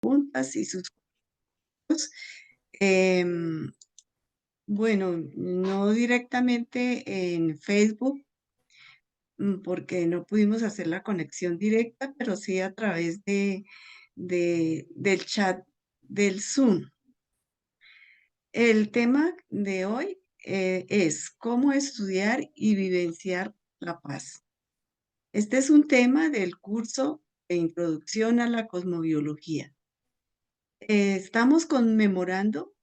preguntas y sus juegos. Em, bueno, no directamente en Facebook, porque no pudimos hacer la conexión directa, pero sí a través del chat del Zoom. El tema de hoy es cómo estudiar y vivenciar la paz. Este es un tema del curso de Introducción a la Cosmobiología. Estamos conmemorando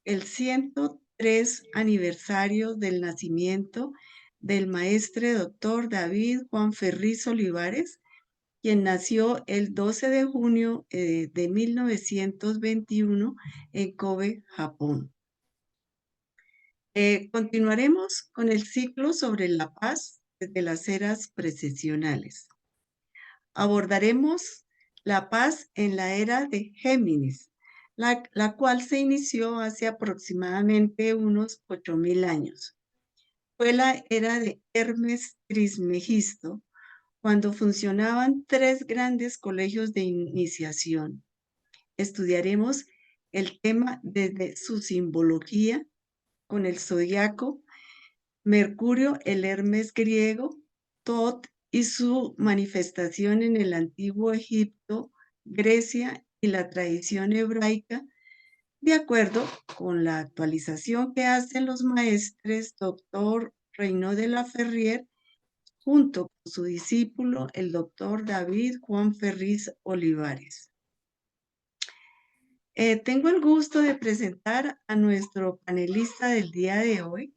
el 103 aniversario del nacimiento del maestre doctor David Juan Ferriz Olivares, quien nació el 12 de junio de 1921 en Kobe, Japón. Continuaremos con el ciclo sobre la paz desde las eras precesionales. Abordaremos la paz en la era de Géminis, la cual se inició hace aproximadamente unos 8.000 años. Fue la era de Hermes Trismegisto, cuando funcionaban tres grandes colegios de iniciación. Estudiaremos el tema desde su simbología con el zodiaco, Mercurio, el Hermes griego, Tot y su manifestación en el antiguo Egipto, Grecia y la tradición hebraica, de acuerdo con la actualización que hacen los maestres doctor Reino de la Ferrier, junto con su discípulo, el doctor David Juan Ferriz Olivares. Tengo el gusto de presentar a nuestro panelista del día de hoy,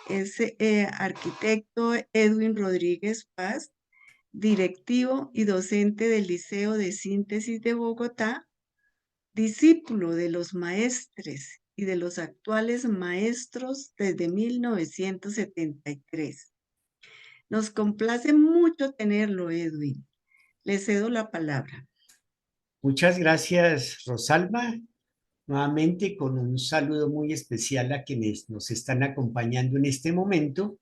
es arquitecto Edwin Rodríguez Paz, directivo y docente del Liceo de Síntesis de Bogotá, discípulo de los maestres y de los actuales maestros desde 1973. Nos complace mucho tenerlo, Edwin. Le cedo la palabra. Muchas gracias, Rosalba. Nuevamente con un saludo muy especial a quienes nos están acompañando en este momento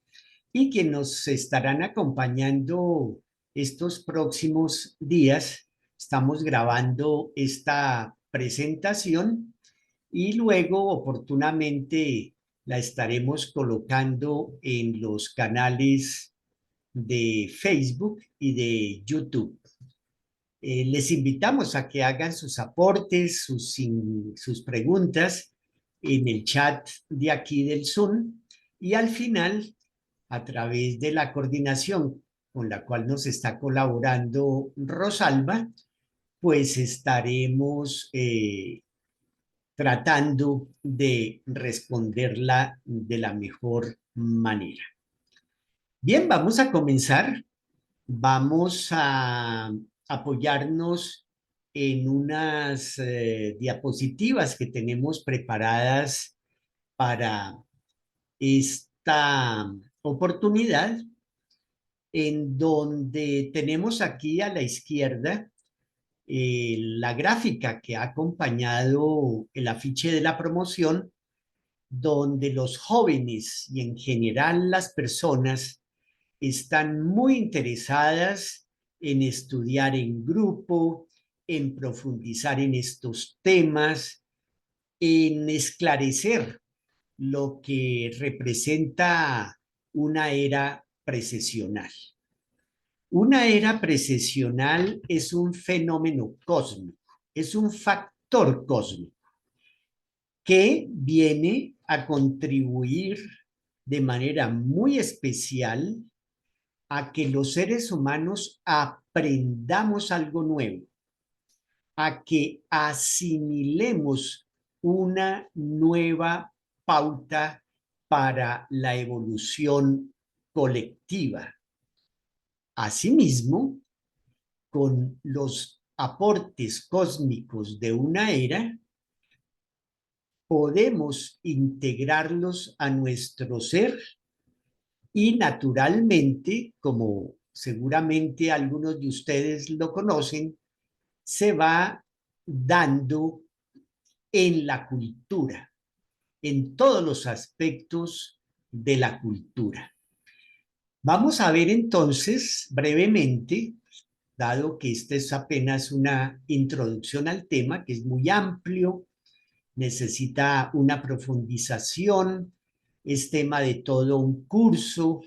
y que nos estarán acompañando estos próximos días. Estamos grabando esta presentación y luego oportunamente la estaremos colocando en los canales de Facebook y de YouTube. Les invitamos a que hagan sus aportes, sus preguntas en el chat de aquí del Zoom y al final, a través de la coordinación con la cual nos está colaborando Rosalba, pues estaremos tratando de responderla de la mejor manera. Bien, vamos a comenzar. Vamos a apoyarnos en unas diapositivas que tenemos preparadas para esta oportunidad, en donde tenemos aquí a la izquierda la gráfica que ha acompañado el afiche de la promoción, donde los jóvenes y en general las personas están muy interesadas en estudiar en grupo, en profundizar en estos temas, en esclarecer lo que representa una era precesional. Una era precesional es un fenómeno cósmico, es un factor cósmico que viene a contribuir de manera muy especial a que los seres humanos aprendamos algo nuevo, a que asimilemos una nueva pauta para la evolución colectiva. Asimismo, con los aportes cósmicos de una era, podemos integrarlos a nuestro ser y naturalmente, como seguramente algunos de ustedes lo conocen, se va dando en la cultura, en todos los aspectos de la cultura. Vamos a ver entonces brevemente dado que este es apenas una introducción al tema, que es muy amplio, necesita una profundización, es tema de todo un curso.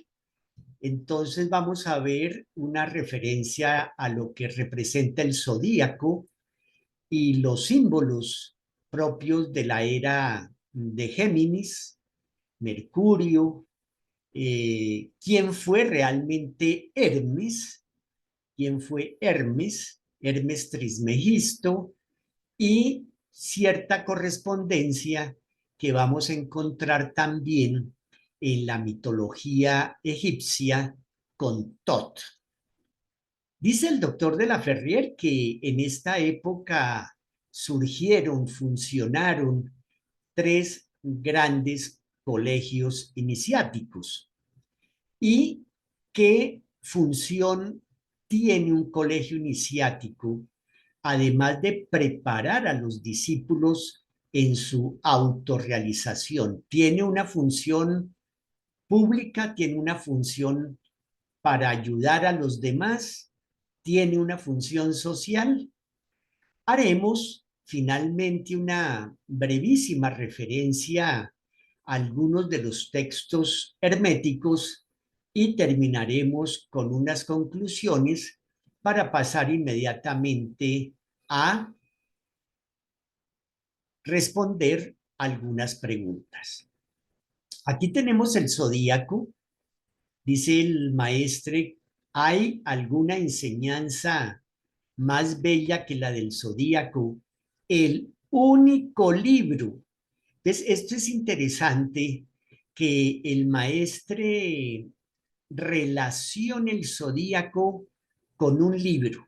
Entonces vamos a ver una referencia a lo que representa el zodíaco y los símbolos propios de la era de Géminis, Mercurio, quién fue realmente Hermes, quién fue Hermes, Hermes Trismegisto, y cierta correspondencia que vamos a encontrar también en la mitología egipcia con Tot. Dice el doctor de la Ferrier que en esta época surgieron, funcionaron tres grandes colegios iniciáticos. ¿Y qué función tiene un colegio iniciático, además de preparar a los discípulos en su autorrealización? Tiene una función pública, tiene una función para ayudar a los demás, tiene una función social. Haremos finalmente una brevísima referencia a algunos de los textos herméticos y terminaremos con unas conclusiones para pasar inmediatamente a responder algunas preguntas. Aquí tenemos el zodíaco. Dice el maestre, ¿hay alguna enseñanza más bella que la del zodíaco? El único libro. Entonces, esto es interesante que el maestre relacione el zodíaco con un libro.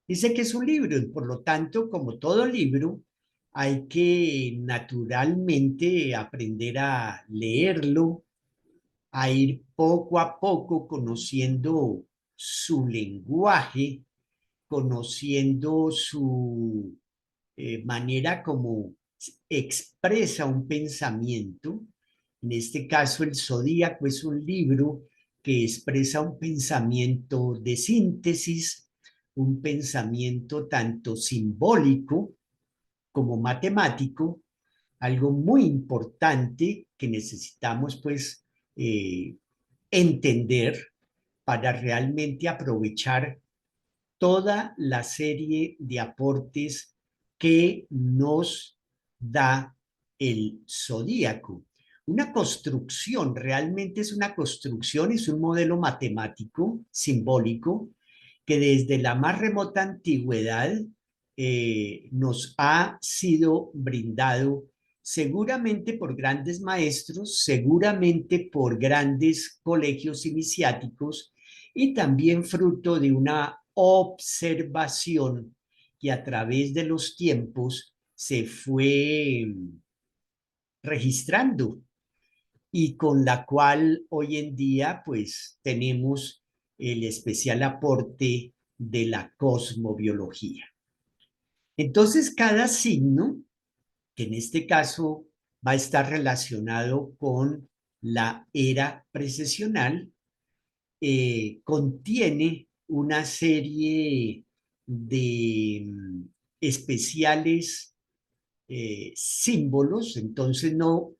Dice que es un libro y por lo tanto, como todo libro, hay que naturalmente aprender a leerlo, a ir poco a poco conociendo su lenguaje, conociendo su manera como expresa un pensamiento. En este caso, el Zodíaco es un libro que expresa un pensamiento de síntesis, un pensamiento tanto simbólico como matemático, algo muy importante que necesitamos pues entender para realmente aprovechar toda la serie de aportes que nos da el zodíaco. Una construcción, realmente es una construcción, es un modelo matemático, simbólico, que desde la más remota antigüedad nos ha sido brindado seguramente por grandes maestros, seguramente por grandes colegios iniciáticos y también fruto de una observación que a través de los tiempos se fue registrando y con la cual hoy en día pues tenemos el especial aporte de la cosmobiología. Entonces cada signo, que en este caso va a estar relacionado con la era precesional, contiene una serie de especiales símbolos, entonces no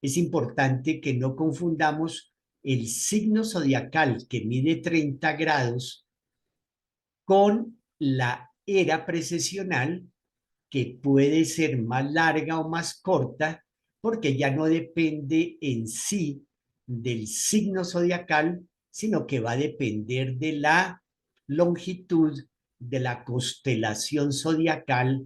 es importante que no confundamos el signo zodiacal que mide 30 grados con la era precesional que puede ser más larga o más corta porque ya no depende en sí del signo zodiacal, sino que va a depender de la longitud de la constelación zodiacal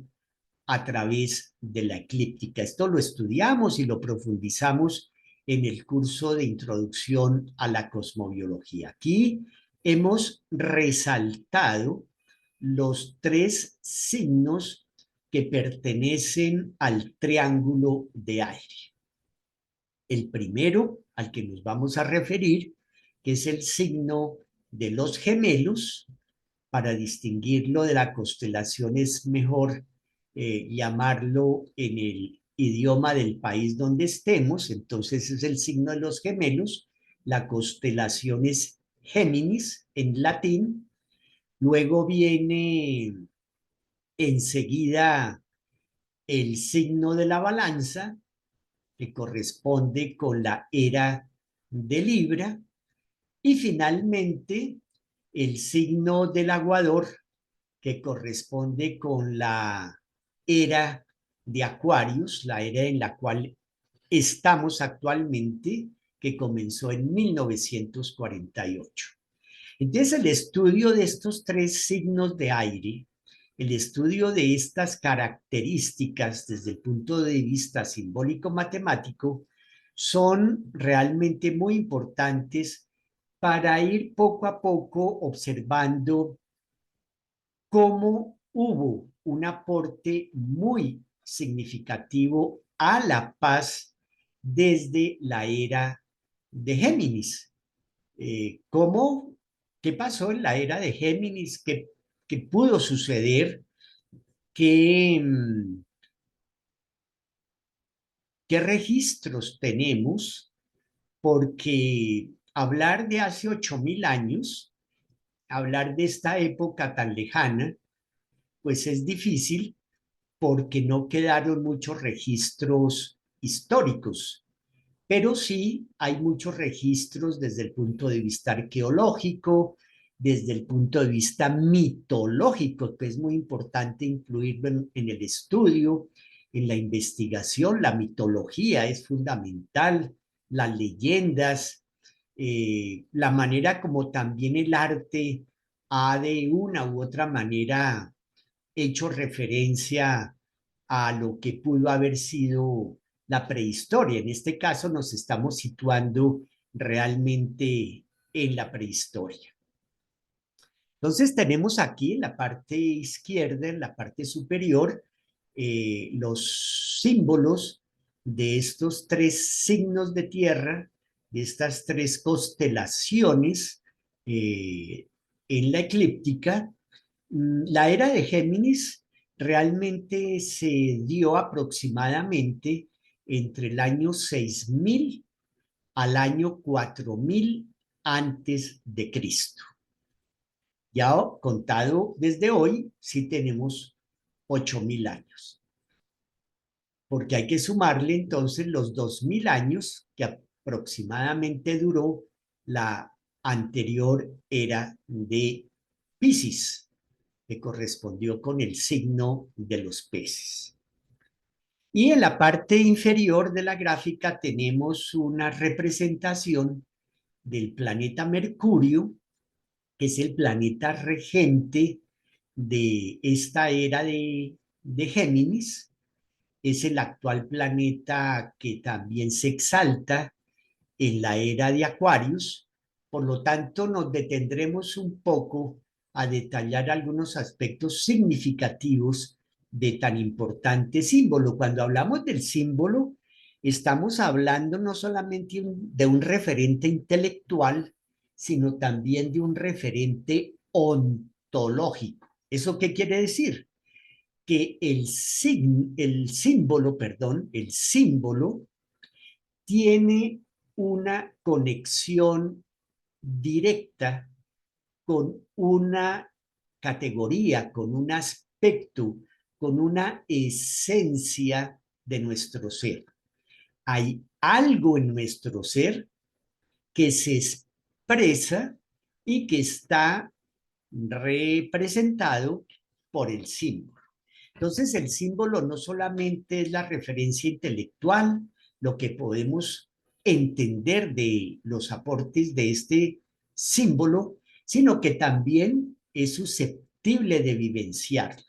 a través de la eclíptica. Esto lo estudiamos y lo profundizamos en el curso de introducción a la cosmobiología. Aquí hemos resaltado los tres signos que pertenecen al triángulo de aire. El primero al que nos vamos a referir, que es el signo de los gemelos. Para distinguirlo de la constelación es mejor llamarlo en el idioma del país donde estemos. Entonces es el signo de los gemelos. La constelación es Géminis en latín. Luego viene enseguida el signo de la balanza, que corresponde con la era de Libra, y finalmente el signo del aguador, que corresponde con la era de Acuarios, la era en la cual estamos actualmente, que comenzó en 1948. Entonces, el estudio de estos tres signos de aire, el estudio de estas características desde el punto de vista simbólico-matemático, son realmente muy importantes para ir poco a poco observando cómo hubo un aporte muy significativo a la paz desde la era de Géminis. ¿Cómo? ¿Qué pasó en la era de Géminis? ¿Qué pudo suceder? ¿Qué, ¿Qué registros tenemos? Porque hablar de hace 8.000 años, hablar de esta época tan lejana, pues es difícil porque no quedaron muchos registros históricos, pero sí hay muchos registros desde el punto de vista arqueológico, desde el punto de vista mitológico, que es muy importante incluirlo en el estudio, en la investigación. La mitología es fundamental, las leyendas, la manera como también el arte ha de una u otra manera hecho referencia a lo que pudo haber sido la prehistoria. En este caso nos estamos situando realmente en la prehistoria. Entonces tenemos aquí en la parte izquierda, en la parte superior, los símbolos de estos tres signos de tierra, de estas tres constelaciones en la eclíptica. La era de Géminis realmente se dio aproximadamente entre el año 6000 al año 4000 antes de Cristo. Ya contado desde hoy, sí tenemos 8000 años, porque hay que sumarle entonces los 2000 años que aproximadamente duró la anterior era de Piscis, que correspondió con el signo de los peces. Y en la parte inferior de la gráfica tenemos una representación del planeta Mercurio, que es el planeta regente de esta era de Géminis. Es el actual planeta que también se exalta en la era de Acuarios. Por lo tanto, nos detendremos un poco a detallar algunos aspectos significativos de tan importante símbolo. Cuando hablamos del símbolo, estamos hablando no solamente de un referente intelectual, sino también de un referente ontológico. ¿Eso qué quiere decir? Que el símbolo tiene una conexión directa con una categoría, con un aspecto, con una esencia de nuestro ser. Hay algo en nuestro ser que se expresa y que está representado por el símbolo. Entonces, el símbolo no solamente es la referencia intelectual, lo que podemos entender de los aportes de este símbolo, sino que también es susceptible de vivenciarlo.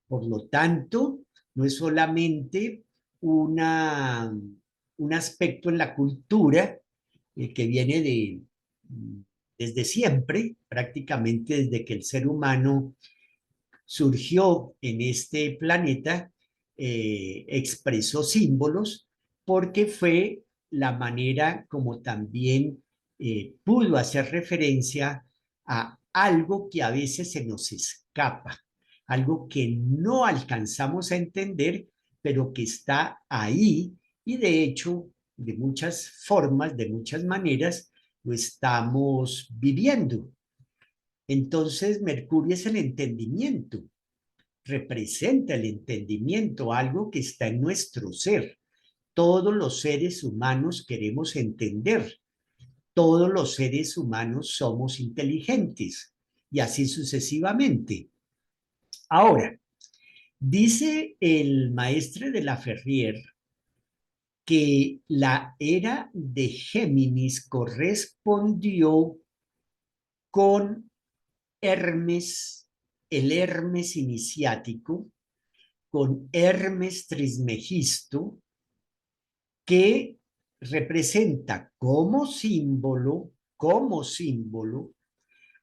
Por lo tanto, no es solamente un aspecto en la cultura que viene desde siempre, prácticamente desde que el ser humano surgió en este planeta, expresó símbolos porque fue la manera como también pudo hacer referencia a algo que a veces se nos escapa, algo que no alcanzamos a entender, pero que está ahí y de hecho, de muchas formas, de muchas maneras, lo estamos viviendo. Entonces, Mercurio es el entendimiento, representa el entendimiento, algo que está en nuestro ser. Todos los seres humanos queremos entender, todos los seres humanos somos inteligentes y así sucesivamente. Ahora, dice el maestre de la Ferrier que la era de Géminis correspondió con Hermes, el Hermes iniciático, con Hermes Trismegisto, que representa como símbolo,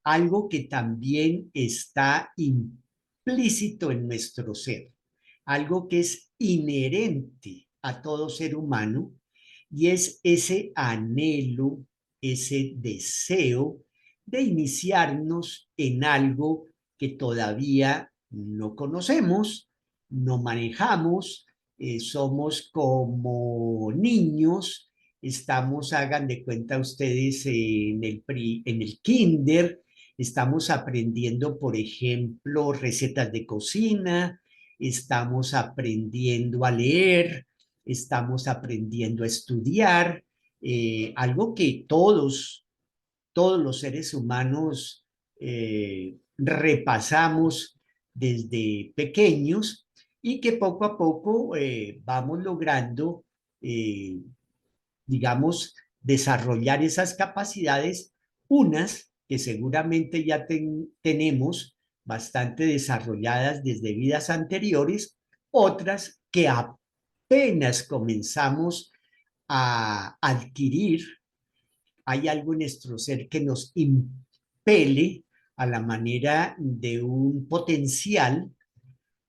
algo que también está implícito en nuestro ser, algo que es inherente a todo ser humano, y es ese anhelo, ese deseo de iniciarnos en algo que todavía no conocemos, no manejamos, somos como niños, estamos, hagan de cuenta ustedes, en el kinder, estamos aprendiendo, por ejemplo, recetas de cocina, estamos aprendiendo a leer, estamos aprendiendo a estudiar, algo que todos los seres humanos repasamos desde pequeños y que poco a poco vamos logrando, eh, digamos, desarrollar esas capacidades, unas que seguramente ya tenemos bastante desarrolladas desde vidas anteriores, otras que apenas comenzamos a adquirir. Hay algo en nuestro ser que nos impele a la manera de un potencial,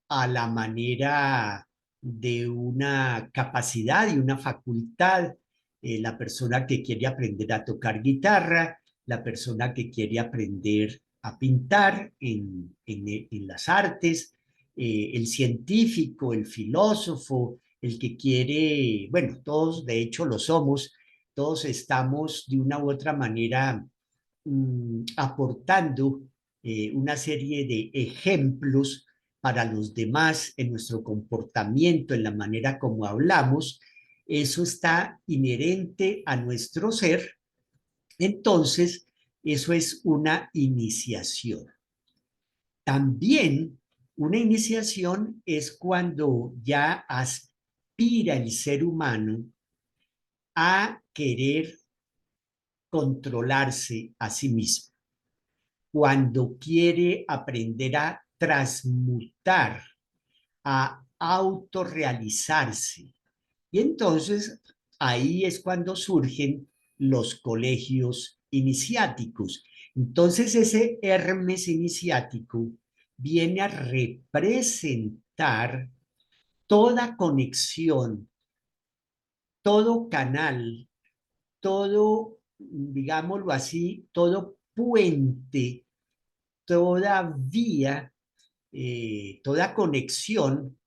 a la manera de una capacidad y una facultad. La persona que quiere aprender a tocar guitarra, la persona que quiere aprender a pintar en las artes, el científico, el filósofo, el que quiere, bueno, todos de hecho lo somos, todos estamos de una u otra manera aportando una serie de ejemplos para los demás en nuestro comportamiento, en la manera como hablamos. Eso está inherente a nuestro ser. Entonces, eso es una iniciación. También una iniciación es cuando ya aspira el ser humano a querer controlarse a sí mismo, cuando quiere aprender a transmutar, a autorrealizarse. Y entonces ahí es cuando surgen los colegios iniciáticos. Entonces ese Hermes iniciático viene a representar toda conexión, todo canal, todo, digámoslo así, todo puente, toda vía, toda conexión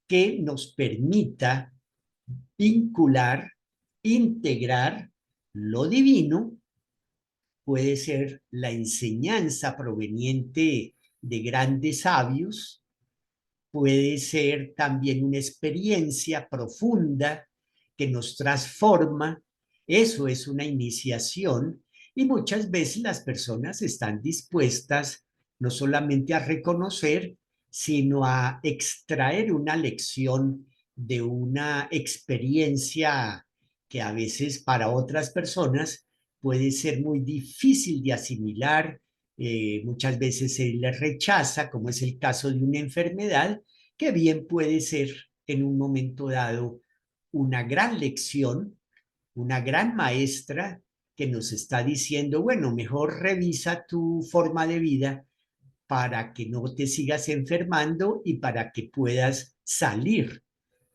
que nos permita vincular, integrar lo divino. Puede ser la enseñanza proveniente de grandes sabios, puede ser también una experiencia profunda que nos transforma. Eso es una iniciación y muchas veces las personas están dispuestas no solamente a reconocer, sino a extraer una lección de una experiencia que a veces para otras personas puede ser muy difícil de asimilar. Muchas veces se les rechaza, como es el caso de una enfermedad, que bien puede ser en un momento dado una gran lección, una gran maestra que nos está diciendo, bueno, mejor revisa tu forma de vida para que no te sigas enfermando y para que puedas salir,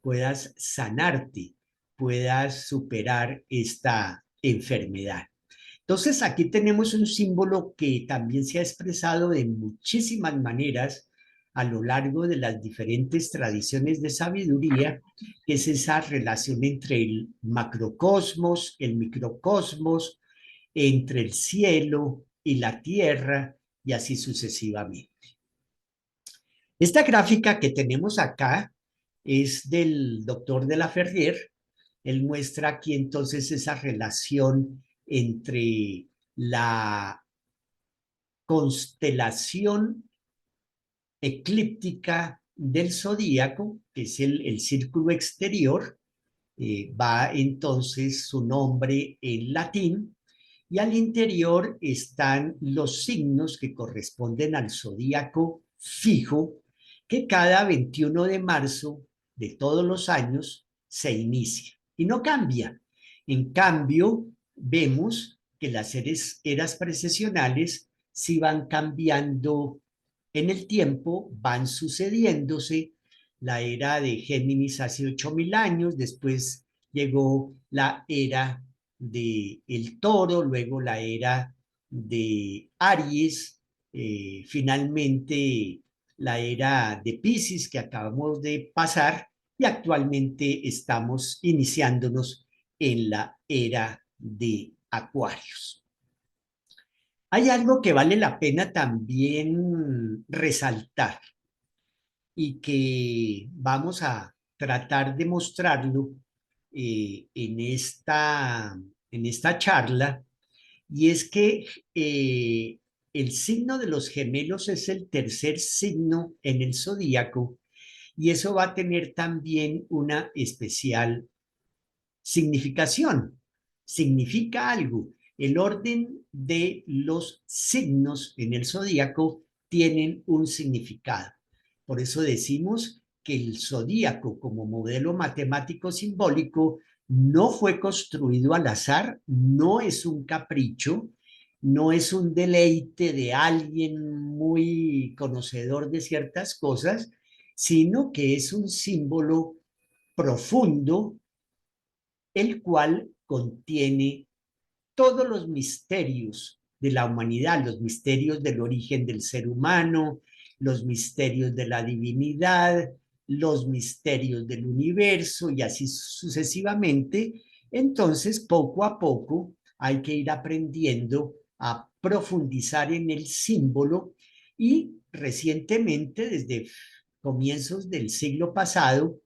puedas sanarte, puedas superar esta enfermedad. Entonces, aquí tenemos un símbolo que también se ha expresado de muchísimas maneras a lo largo de las diferentes tradiciones de sabiduría, que es esa relación entre el macrocosmos, el microcosmos, entre el cielo y la tierra, y así sucesivamente. Esta gráfica que tenemos acá es del doctor de la Ferrier. Él muestra aquí entonces esa relación entre la constelación eclíptica del zodíaco, que es el círculo exterior, va entonces su nombre en latín, y al interior están los signos que corresponden al zodíaco fijo, que cada 21 de marzo de todos los años se inicia y no cambia. En cambio, vemos que las eras precesionales sí van cambiando en el tiempo, van sucediéndose. La era de Géminis hace 8.000 años, después llegó la era de el Toro, luego la era de Aries, finalmente la era de Piscis que acabamos de pasar y actualmente estamos iniciándonos en la era de Acuarios. Hay algo que vale la pena también resaltar y que vamos a tratar de mostrarlo en esta charla, y es que el signo de los gemelos es el tercer signo en el zodíaco, y eso va a tener también una especial significación. Significa algo. El orden de los signos en el zodíaco tienen un significado. Por eso decimos que el zodíaco como modelo matemático simbólico no fue construido al azar, no es un capricho, no es un deleite de alguien muy conocedor de ciertas cosas, sino que es un símbolo profundo, el cual contiene todos los misterios de la humanidad, los misterios del origen del ser humano, los misterios de la divinidad, los misterios del universo y así sucesivamente. Entonces, poco a poco hay que ir aprendiendo a profundizar en el símbolo, y recientemente, desde comienzos del siglo pasado,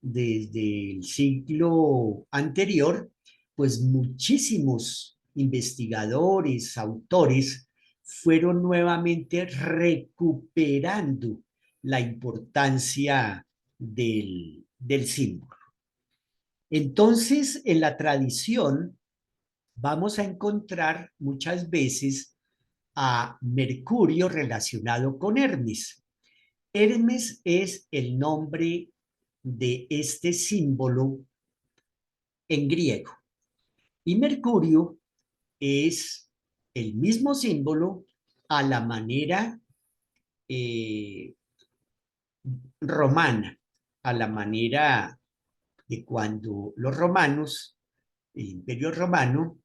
desde el siglo anterior, pues muchísimos investigadores, autores, fueron nuevamente recuperando la importancia del símbolo. Entonces, en la tradición vamos a encontrar muchas veces a Mercurio relacionado con Hermes. Hermes es el nombre de este símbolo en griego, y Mercurio es el mismo símbolo a la manera eh, romana, a la manera de cuando los romanos, el Imperio Romano,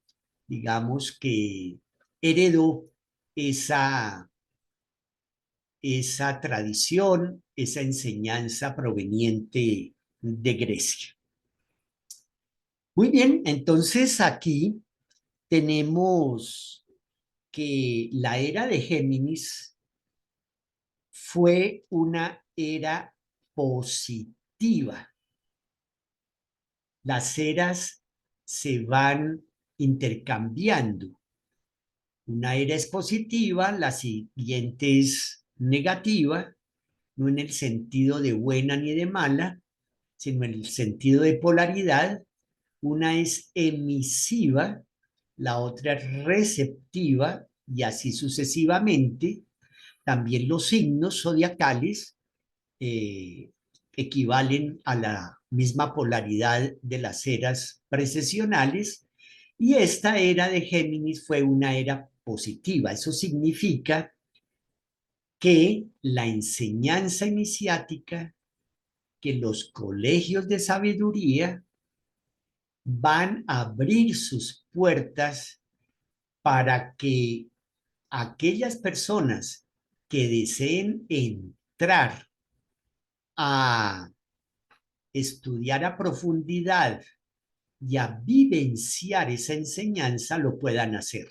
digamos que heredó esa, esa tradición, esa enseñanza proveniente de Grecia. Muy bien, entonces aquí tenemos que la era de Géminis fue una era positiva. Las eras se van intercambiando. Una era es positiva, la siguiente es negativa, no en el sentido de buena ni de mala, sino en el sentido de polaridad. Una es emisiva, la otra es receptiva, y así sucesivamente. También los signos zodiacales eh, equivalen a la misma polaridad de las eras precesionales, y esta era de Géminis fue una era positiva. Eso significa que la enseñanza iniciática, que los colegios de sabiduría van a abrir sus puertas para que aquellas personas que deseen entrar a estudiar a profundidad y a vivenciar esa enseñanza lo puedan hacer.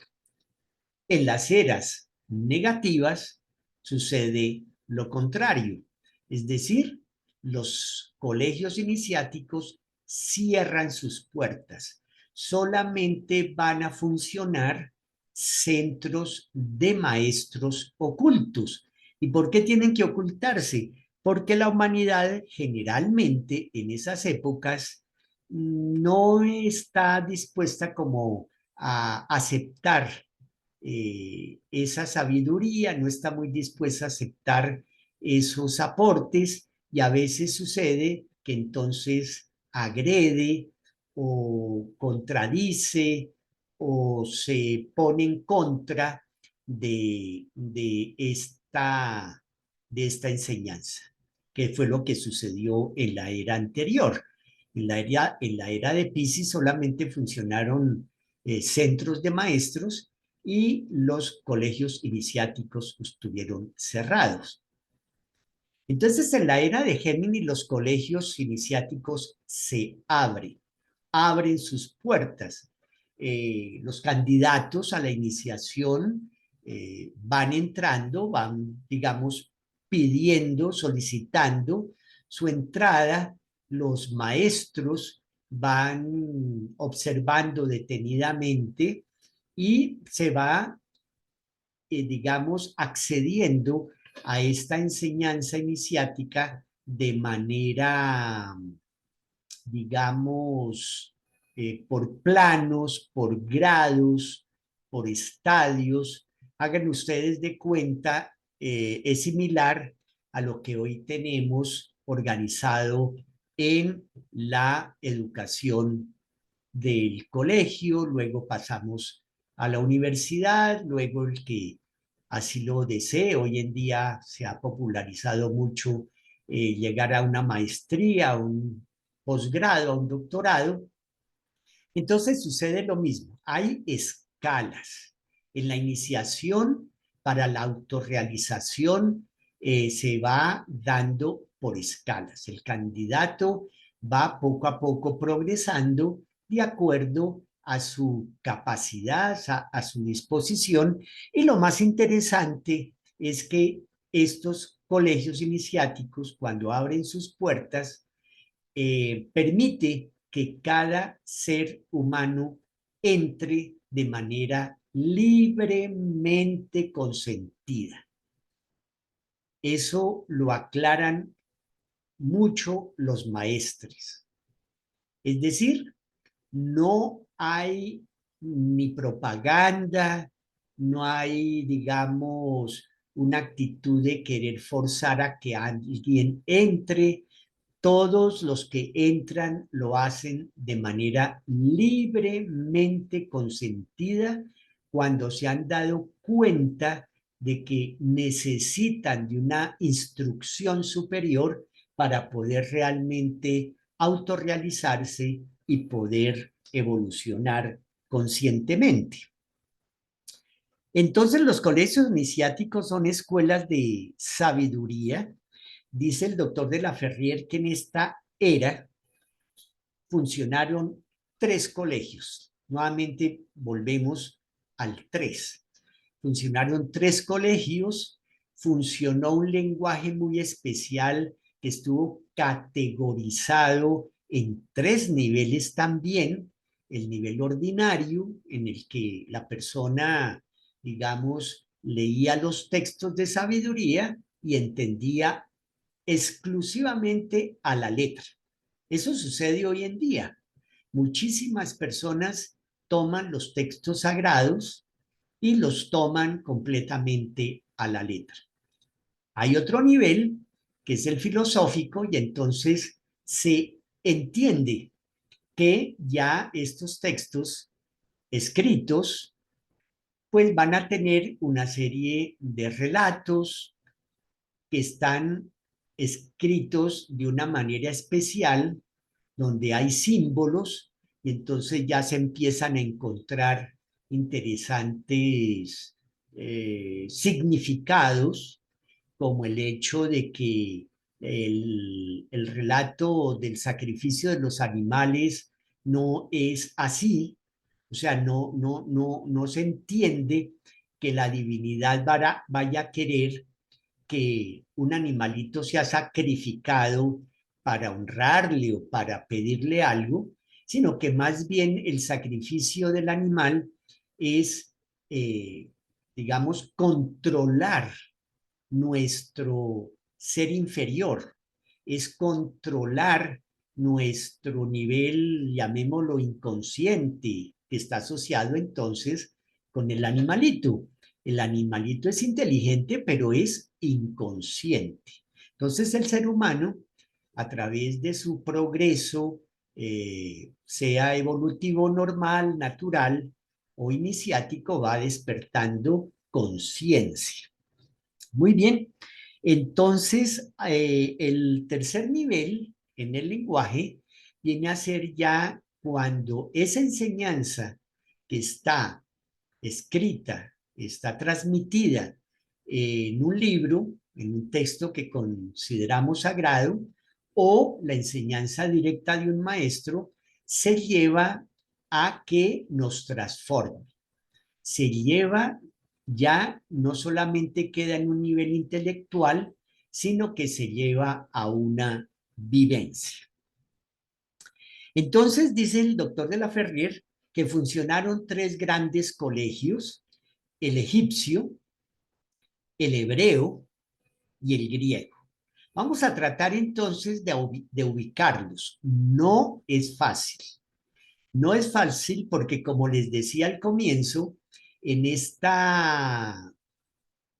En las eras negativas, sucede lo contrario. Es decir, los colegios iniciáticos cierran sus puertas. Solamente van a funcionar centros de maestros ocultos. ¿Y por qué tienen que ocultarse? Porque la humanidad generalmente en esas épocas no está dispuesta como a aceptar esa sabiduría, no está muy dispuesta a aceptar esos aportes y a veces sucede que entonces agrede o contradice o se pone en contra de esta enseñanza, que fue lo que sucedió en la era anterior. En la era de Piscis solamente funcionaron centros de maestros y los colegios iniciáticos estuvieron cerrados. Entonces, en la era de Géminis, los colegios iniciáticos se abren sus puertas. Los candidatos a la iniciación van entrando, van, digamos, pidiendo, solicitando su entrada. Los maestros van observando detenidamente y se va, digamos, accediendo a esta enseñanza iniciática de manera, digamos, por planos, por grados, por estadios. Hagan ustedes de cuenta, es similar a lo que hoy tenemos organizado en la educación del colegio, luego pasamos a la universidad, luego el que así lo desee. Hoy en día se ha popularizado mucho llegar a una maestría, a un posgrado, a un doctorado. Entonces sucede lo mismo, hay escalas. En la iniciación para la autorrealización se va dando por escalas. El candidato va poco a poco progresando de acuerdo a su capacidad, a su disposición. Y lo más interesante es que estos colegios iniciáticos, cuando abren sus puertas, permite que cada ser humano entre de manera libremente consentida. Eso lo aclaran mucho los maestres. Es decir, no hay ni propaganda, no hay, digamos, una actitud de querer forzar a que alguien entre. Todos los que entran lo hacen de manera libremente consentida cuando se han dado cuenta de que necesitan de una instrucción superior para poder realmente autorrealizarse y poder evolucionar conscientemente. Entonces, los colegios iniciáticos son escuelas de sabiduría. Dice el doctor de la Ferrier que en esta era funcionaron 3 colegios. Nuevamente volvemos al 3. Funcionaron 3 colegios, funcionó un lenguaje muy especial que estuvo categorizado en 3 niveles también. El nivel ordinario, en el que la persona, digamos, leía los textos de sabiduría y entendía exclusivamente a la letra. Eso sucede hoy en día. Muchísimas personas toman los textos sagrados y los toman completamente a la letra. Hay otro nivel que es el filosófico y entonces se entiende que ya estos textos escritos pues van a tener una serie de relatos que están escritos de una manera especial, donde hay símbolos, y entonces ya se empiezan a encontrar interesantes significados, como el hecho de que el relato del sacrificio de los animales no es así, o sea, no se entiende que la divinidad vaya a querer que un animalito sea sacrificado para honrarle o para pedirle algo, sino que más bien el sacrificio del animal es, digamos, controlar nuestro ser inferior, es controlar nuestro nivel, llamémoslo inconsciente, que está asociado entonces con el animalito. El animalito es inteligente, pero es inconsciente. Entonces el ser humano, a través de su progreso, sea evolutivo normal, natural o iniciático, va despertando conciencia. Muy bien, entonces el tercer nivel en el lenguaje viene a ser ya cuando esa enseñanza que está escrita, está transmitida en un libro, en un texto que consideramos sagrado, o la enseñanza directa de un maestro, se lleva a que nos transforme, se lleva, ya no solamente queda en un nivel intelectual, sino que se lleva a una vivencia. Entonces, dice el doctor de la Ferrier que funcionaron tres grandes colegios: el egipcio, el hebreo y el griego. Vamos a tratar entonces de ubicarlos. No es fácil. No es fácil porque, como les decía al comienzo, en esta,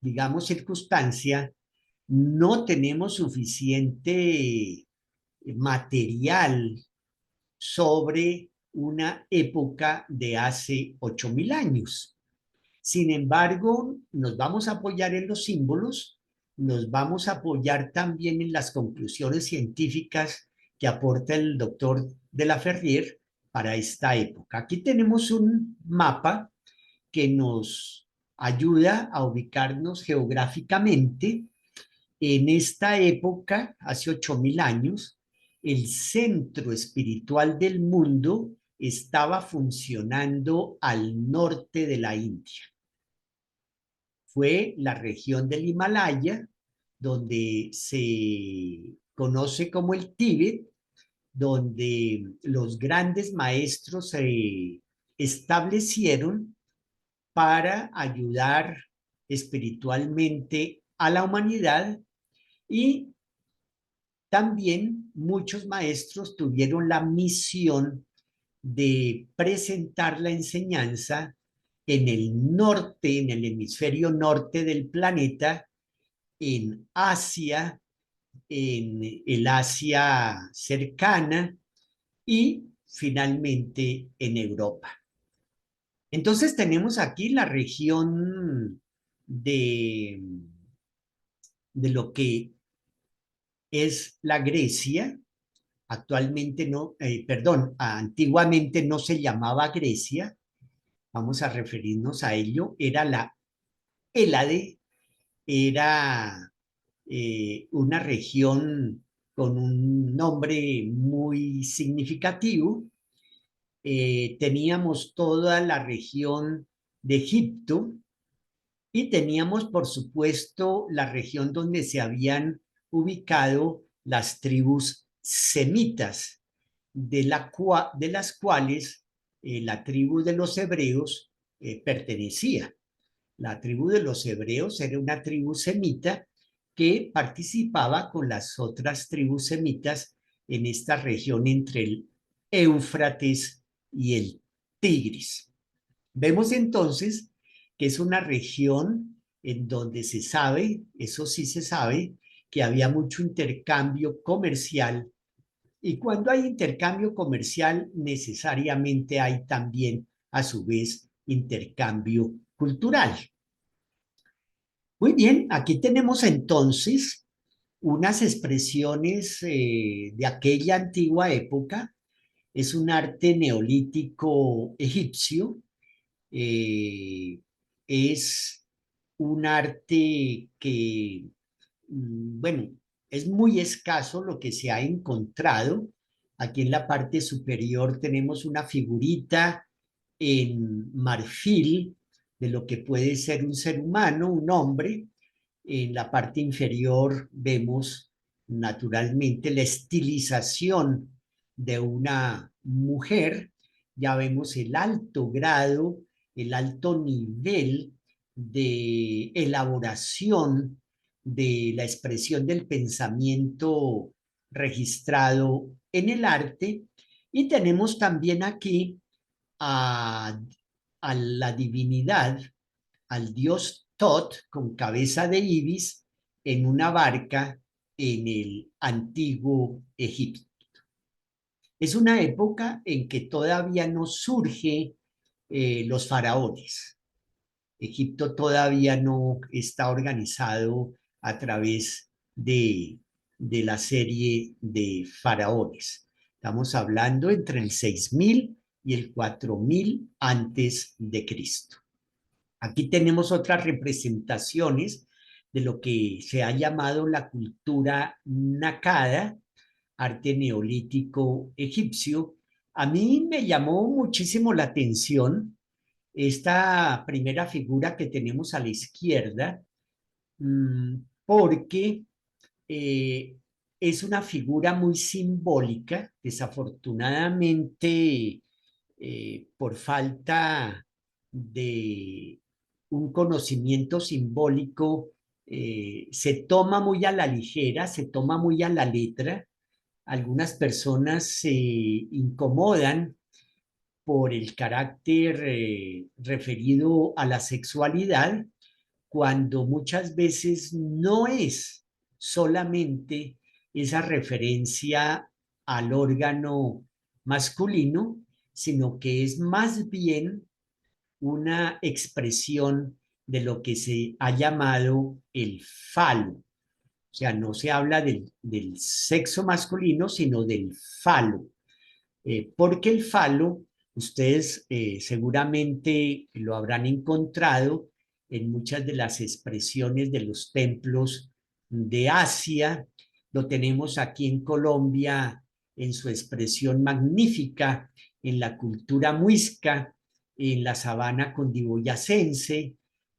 digamos, circunstancia, no tenemos suficiente material sobre una época de hace 8.000 años. Sin embargo, nos vamos a apoyar en los símbolos, nos vamos a apoyar también en las conclusiones científicas que aporta el doctor de la Ferrier para esta época. Aquí tenemos un mapa que nos ayuda a ubicarnos geográficamente. En esta época, hace 8.000 años, el centro espiritual del mundo estaba funcionando al norte de la India. Fue la región del Himalaya, donde se conoce como el Tíbet, donde los grandes maestros se establecieron para ayudar espiritualmente a la humanidad, y también muchos maestros tuvieron la misión de presentar la enseñanza en el norte, en el hemisferio norte del planeta, en Asia, en el Asia cercana y finalmente en Europa. Entonces tenemos aquí la región de lo que es la Grecia. Actualmente no, perdón, antiguamente no se llamaba Grecia, vamos a referirnos a ello, era la Hélade, era una región con un nombre muy significativo. Teníamos toda la región de Egipto y teníamos, por supuesto, la región donde se habían ubicado las tribus semitas, de las cuales la tribu de los hebreos pertenecía. La tribu de los hebreos era una tribu semita que participaba con las otras tribus semitas en esta región entre el Éufrates y el Tigris. Vemos entonces que es una región en donde se sabe, eso sí se sabe, que había mucho intercambio comercial, y cuando hay intercambio comercial necesariamente hay también a su vez intercambio cultural. Muy bien, aquí tenemos entonces unas expresiones de aquella antigua época. Es un arte neolítico egipcio. eh, es un arte que, bueno, es muy escaso lo que se ha encontrado. Aquí en la parte superior tenemos una figurita en marfil de lo que puede ser un ser humano, un hombre. En la parte inferior vemos naturalmente la estilización de una mujer. Ya vemos el alto grado, el alto nivel de elaboración de la expresión del pensamiento registrado en el arte. Y tenemos también aquí a, a la divinidad, al dios Tot con cabeza de ibis en una barca en el antiguo Egipto. Es una época en que todavía no surge los faraones. Egipto todavía no está organizado a través de la serie de faraones. Estamos hablando entre el 6000 y el 4000 antes de Cristo. Aquí tenemos otras representaciones de lo que se ha llamado la cultura nakada, arte neolítico egipcio. A mí me llamó muchísimo la atención esta primera figura que tenemos a la izquierda, porque eh, es una figura muy simbólica. Desafortunadamente, por falta de un conocimiento simbólico, se toma muy a la ligera, se toma muy a la letra. Algunas personas se incomodan por el carácter referido a la sexualidad, cuando muchas veces no es solamente esa referencia al órgano masculino, sino que es más bien una expresión de lo que se ha llamado el falo. O sea, no se habla del sexo masculino, sino del falo. Porque el falo, ustedes seguramente lo habrán encontrado en muchas de las expresiones de los templos de Asia. Lo tenemos aquí en Colombia en su expresión magnífica en la cultura muisca, en la sabana cundiboyacense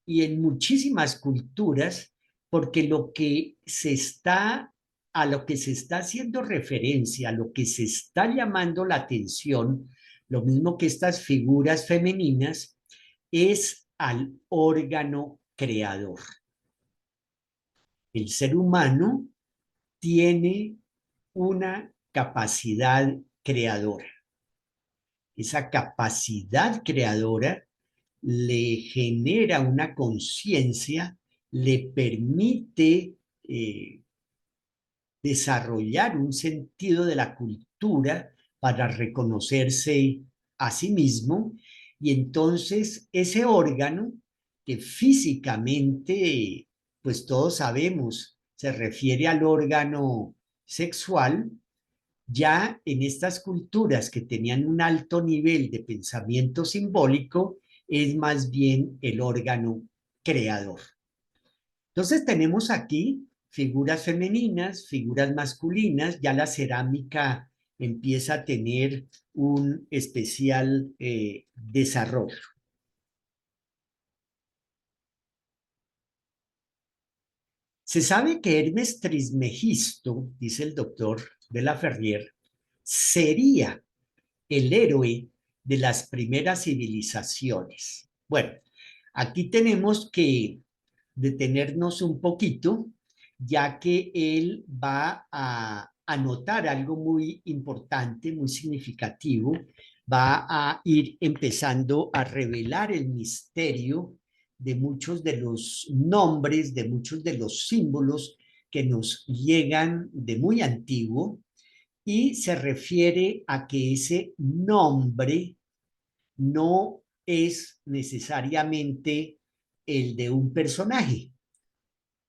y en muchísimas culturas, porque a lo que se está haciendo referencia, a lo que se está llamando la atención, lo mismo que estas figuras femeninas, es al órgano creador. El ser humano tiene una capacidad creadora. Esa capacidad creadora le genera una conciencia, le permite desarrollar un sentido de la cultura para reconocerse a sí mismo, y entonces ese órgano que físicamente, pues todos sabemos, se refiere al órgano sexual. Ya en estas culturas que tenían un alto nivel de pensamiento simbólico, es más bien el órgano creador. Entonces tenemos aquí figuras femeninas, figuras masculinas. Ya la cerámica empieza a tener un especial desarrollo. Se sabe que Hermes Trismegisto, dice el doctor de la Ferrier, sería el héroe de las primeras civilizaciones. Bueno, aquí tenemos que detenernos un poquito, ya que él va a anotar algo muy importante, muy significativo. Va a ir empezando a revelar el misterio de muchos de los nombres, de muchos de los símbolos que nos llegan de muy antiguo, y se refiere a que ese nombre no es necesariamente el de un personaje.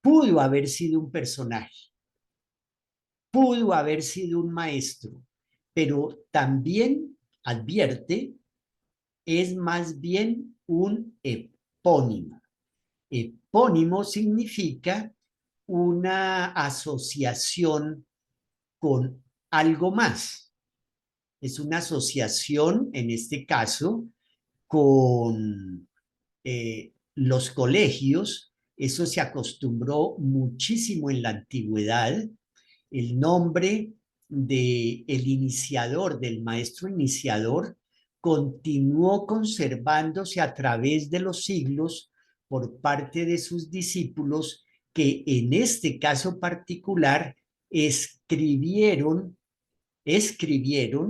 Pudo haber sido un personaje, pudo haber sido un maestro, pero también advierte, es más bien un epónimo. Epónimo significa una asociación con algo más. Es una asociación, en este caso, con los colegios, eso se acostumbró muchísimo en la antigüedad, el nombre del iniciador, del maestro iniciador, continuó conservándose a través de los siglos por parte de sus discípulos que en este caso particular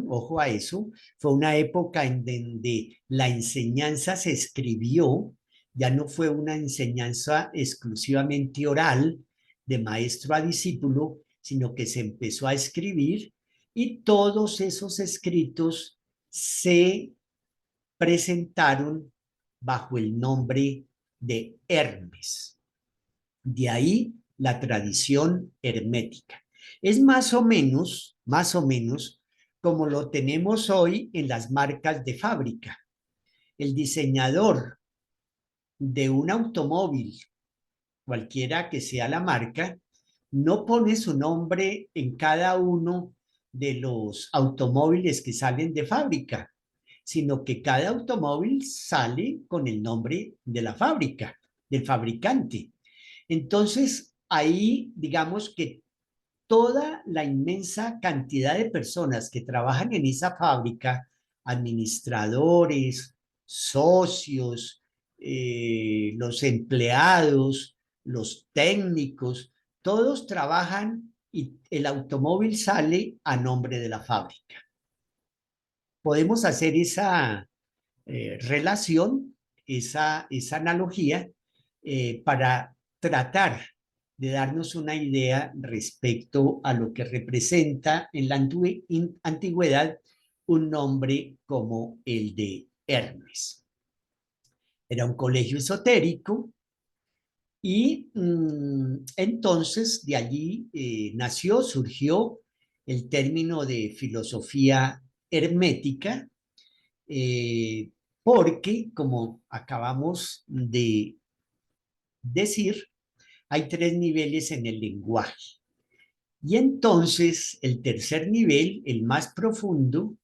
ojo a eso, fue una época en donde la enseñanza se escribió, ya no fue una enseñanza exclusivamente oral de maestro a discípulo, sino que se empezó a escribir y todos esos escritos se presentaron bajo el nombre de Hermes. De ahí la tradición hermética. Es más o menos como lo tenemos hoy en las marcas de fábrica. El diseñador de un automóvil, cualquiera que sea la marca, no pone su nombre en cada uno de los automóviles que salen de fábrica, sino que cada automóvil sale con el nombre de la fábrica, del fabricante. Entonces, ahí digamos que toda la inmensa cantidad de personas que trabajan en esa fábrica, administradores, socios, los empleados, los técnicos, todos trabajan y el automóvil sale a nombre de la fábrica. Podemos hacer esa relación, esa analogía, para tratar de darnos una idea respecto a lo que representa en la antigüedad un nombre como el de Hermes. Era un colegio esotérico y entonces de allí surgió el término de filosofía hermética, eh, porque, como acabamos de decir, hay tres niveles en el lenguaje. Y entonces el tercer nivel, el más profundo,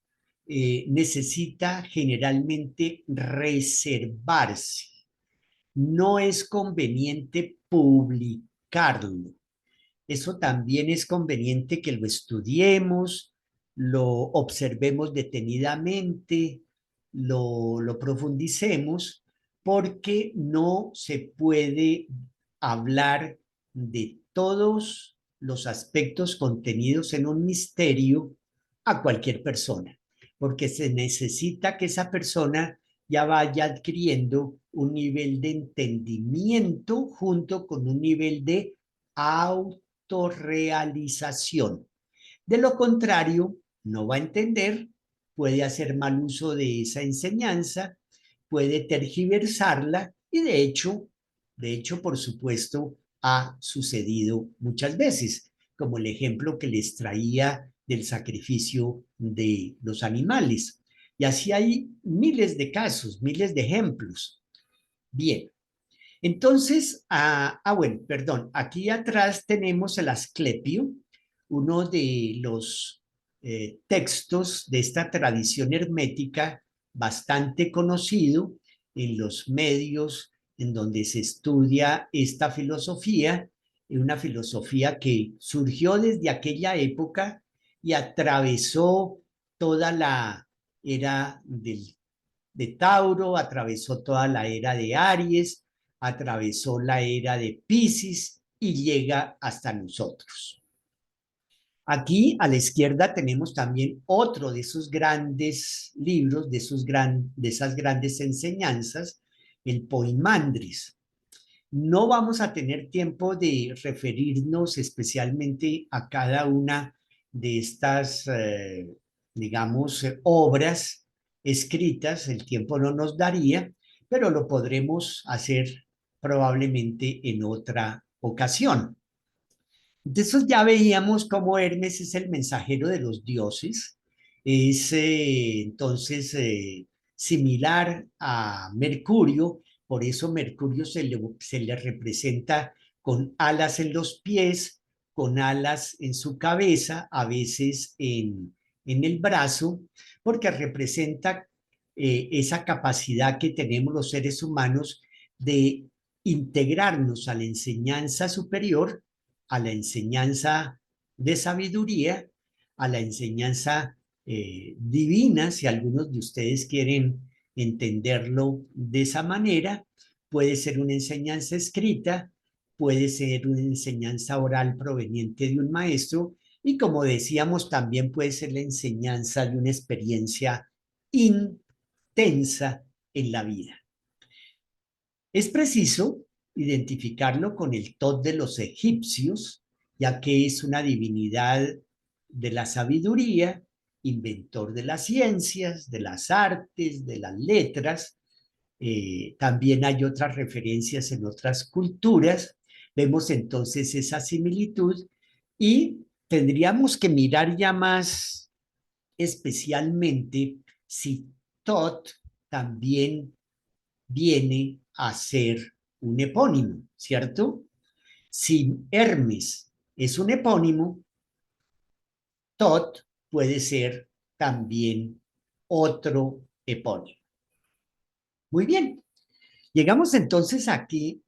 necesita generalmente reservarse. No es conveniente publicarlo. Eso también es conveniente que lo estudiemos, lo observemos detenidamente, lo profundicemos, porque no se puede hablar de todos los aspectos contenidos en un misterio a cualquier persona, porque se necesita que esa persona ya vaya adquiriendo un nivel de entendimiento junto con un nivel de autorrealización. De lo contrario, no va a entender, puede hacer mal uso de esa enseñanza, puede tergiversarla y por supuesto, ha sucedido muchas veces, como el ejemplo que les traía del sacrificio de los animales. Y así hay miles de casos, miles de ejemplos. Bien, entonces, bueno, perdón, aquí atrás tenemos el Asclepio, uno de los textos de esta tradición hermética bastante conocido en los medios en donde se estudia esta filosofía, una filosofía que surgió desde aquella época y atravesó toda la era de Tauro, atravesó toda la era de Aries, atravesó la era de Piscis y llega hasta nosotros. Aquí a la izquierda tenemos también otro de esos grandes libros, de esas grandes enseñanzas, el Poimandres. No vamos a tener tiempo de referirnos especialmente a cada una de estas, digamos, obras escritas, el tiempo no nos daría, pero lo podremos hacer probablemente en otra ocasión. Entonces ya veíamos cómo Hermes es el mensajero de los dioses, es entonces similar a Mercurio, por eso Mercurio se le representa con alas en los pies, con alas en su cabeza, a veces en el brazo, porque representa esa capacidad que tenemos los seres humanos de integrarnos a la enseñanza superior, a la enseñanza de sabiduría, a la enseñanza divina, si algunos de ustedes quieren entenderlo de esa manera. Puede ser una enseñanza escrita, puede ser una enseñanza oral proveniente de un maestro, y como decíamos, también puede ser la enseñanza de una experiencia intensa en la vida. Es preciso identificarlo con el Tot de los egipcios, ya que es una divinidad de la sabiduría, inventor de las ciencias, de las artes, de las letras. También hay otras referencias en otras culturas. Vemos entonces esa similitud y tendríamos que mirar ya más especialmente si Tot también viene a ser un epónimo, ¿cierto? Si Hermes es un epónimo, Tot puede ser también otro epónimo. Muy bien, llegamos entonces aquí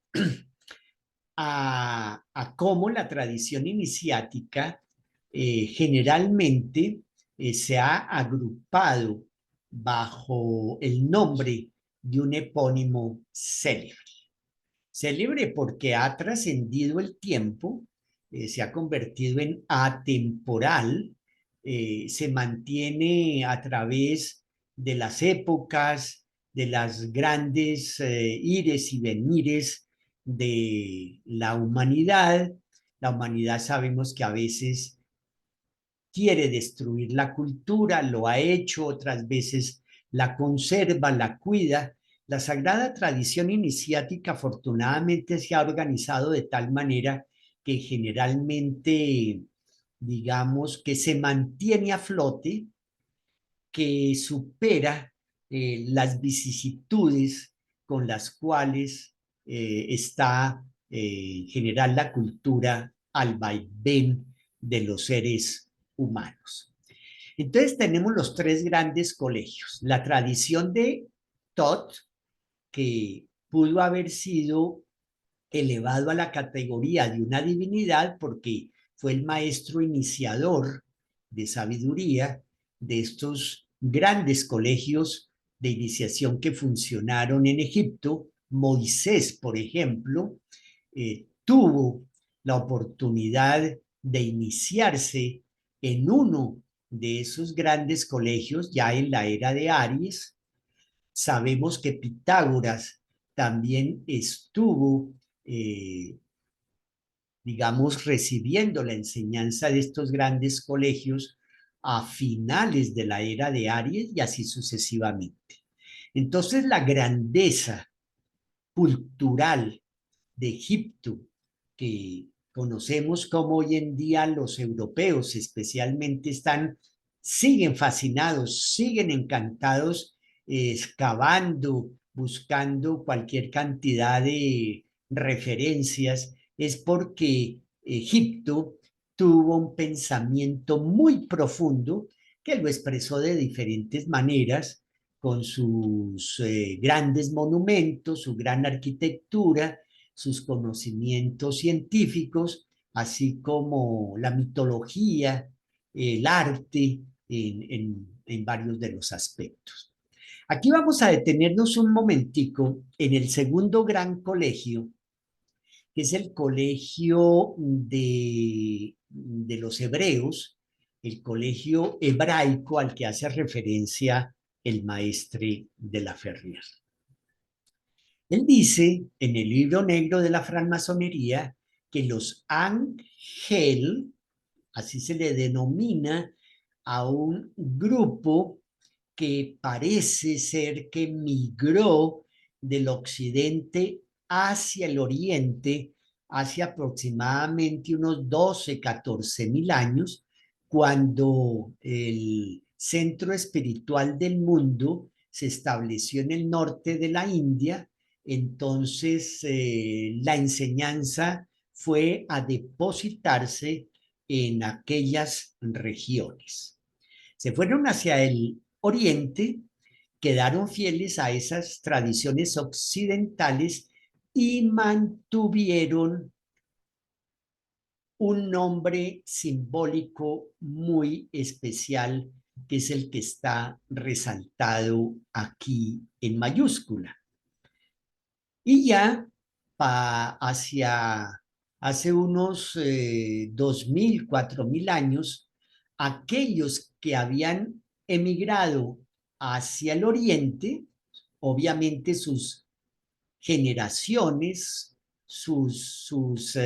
a cómo la tradición iniciática generalmente se ha agrupado bajo el nombre de un epónimo célebre. Célebre porque ha trascendido el tiempo, se ha convertido en atemporal, se mantiene a través de las épocas, de las grandes ires y venires de la humanidad. La humanidad sabemos que a veces quiere destruir la cultura, lo ha hecho, otras veces la conserva, la cuida. La sagrada tradición iniciática afortunadamente se ha organizado de tal manera que generalmente, digamos, que se mantiene a flote, que supera las vicisitudes con las cuales está en general la cultura al vaivén de los seres humanos. Entonces tenemos los tres grandes colegios. La tradición de Tot, que pudo haber sido elevado a la categoría de una divinidad porque fue el maestro iniciador de sabiduría de estos grandes colegios de iniciación que funcionaron en Egipto. Moisés, por ejemplo, tuvo la oportunidad de iniciarse en uno de esos grandes colegios ya en la era de Aries. Sabemos que Pitágoras también estuvo, eh, digamos, recibiendo la enseñanza de estos grandes colegios a finales de la era de Aries y así sucesivamente. Entonces, la grandeza cultural de Egipto, que conocemos como hoy en día los europeos especialmente siguen fascinados, siguen encantados, excavando, buscando cualquier cantidad de referencias, es porque Egipto tuvo un pensamiento muy profundo que lo expresó de diferentes maneras con sus grandes monumentos, su gran arquitectura, sus conocimientos científicos, así como la mitología, el arte en varios de los aspectos. Aquí vamos a detenernos un momentico en el segundo gran colegio, que es el colegio de los hebreos, el colegio hebraico al que hace referencia el maestre de la Ferrier. Él dice en el libro negro de la francmasonería que los ángel, así se le denomina a un grupo que parece ser que migró del occidente hacia el oriente hace aproximadamente unos 12, 14 mil años, cuando el centro espiritual del mundo se estableció en el norte de la India. Entonces la enseñanza fue a depositarse en aquellas regiones. Se fueron hacia el oriente, quedaron fieles a esas tradiciones occidentales y mantuvieron un nombre simbólico muy especial, que es el que está resaltado aquí en mayúscula. Y ya hacia hace unos 2000, 4000 años, aquellos que habían emigrado hacia el oriente, obviamente sus generaciones, sus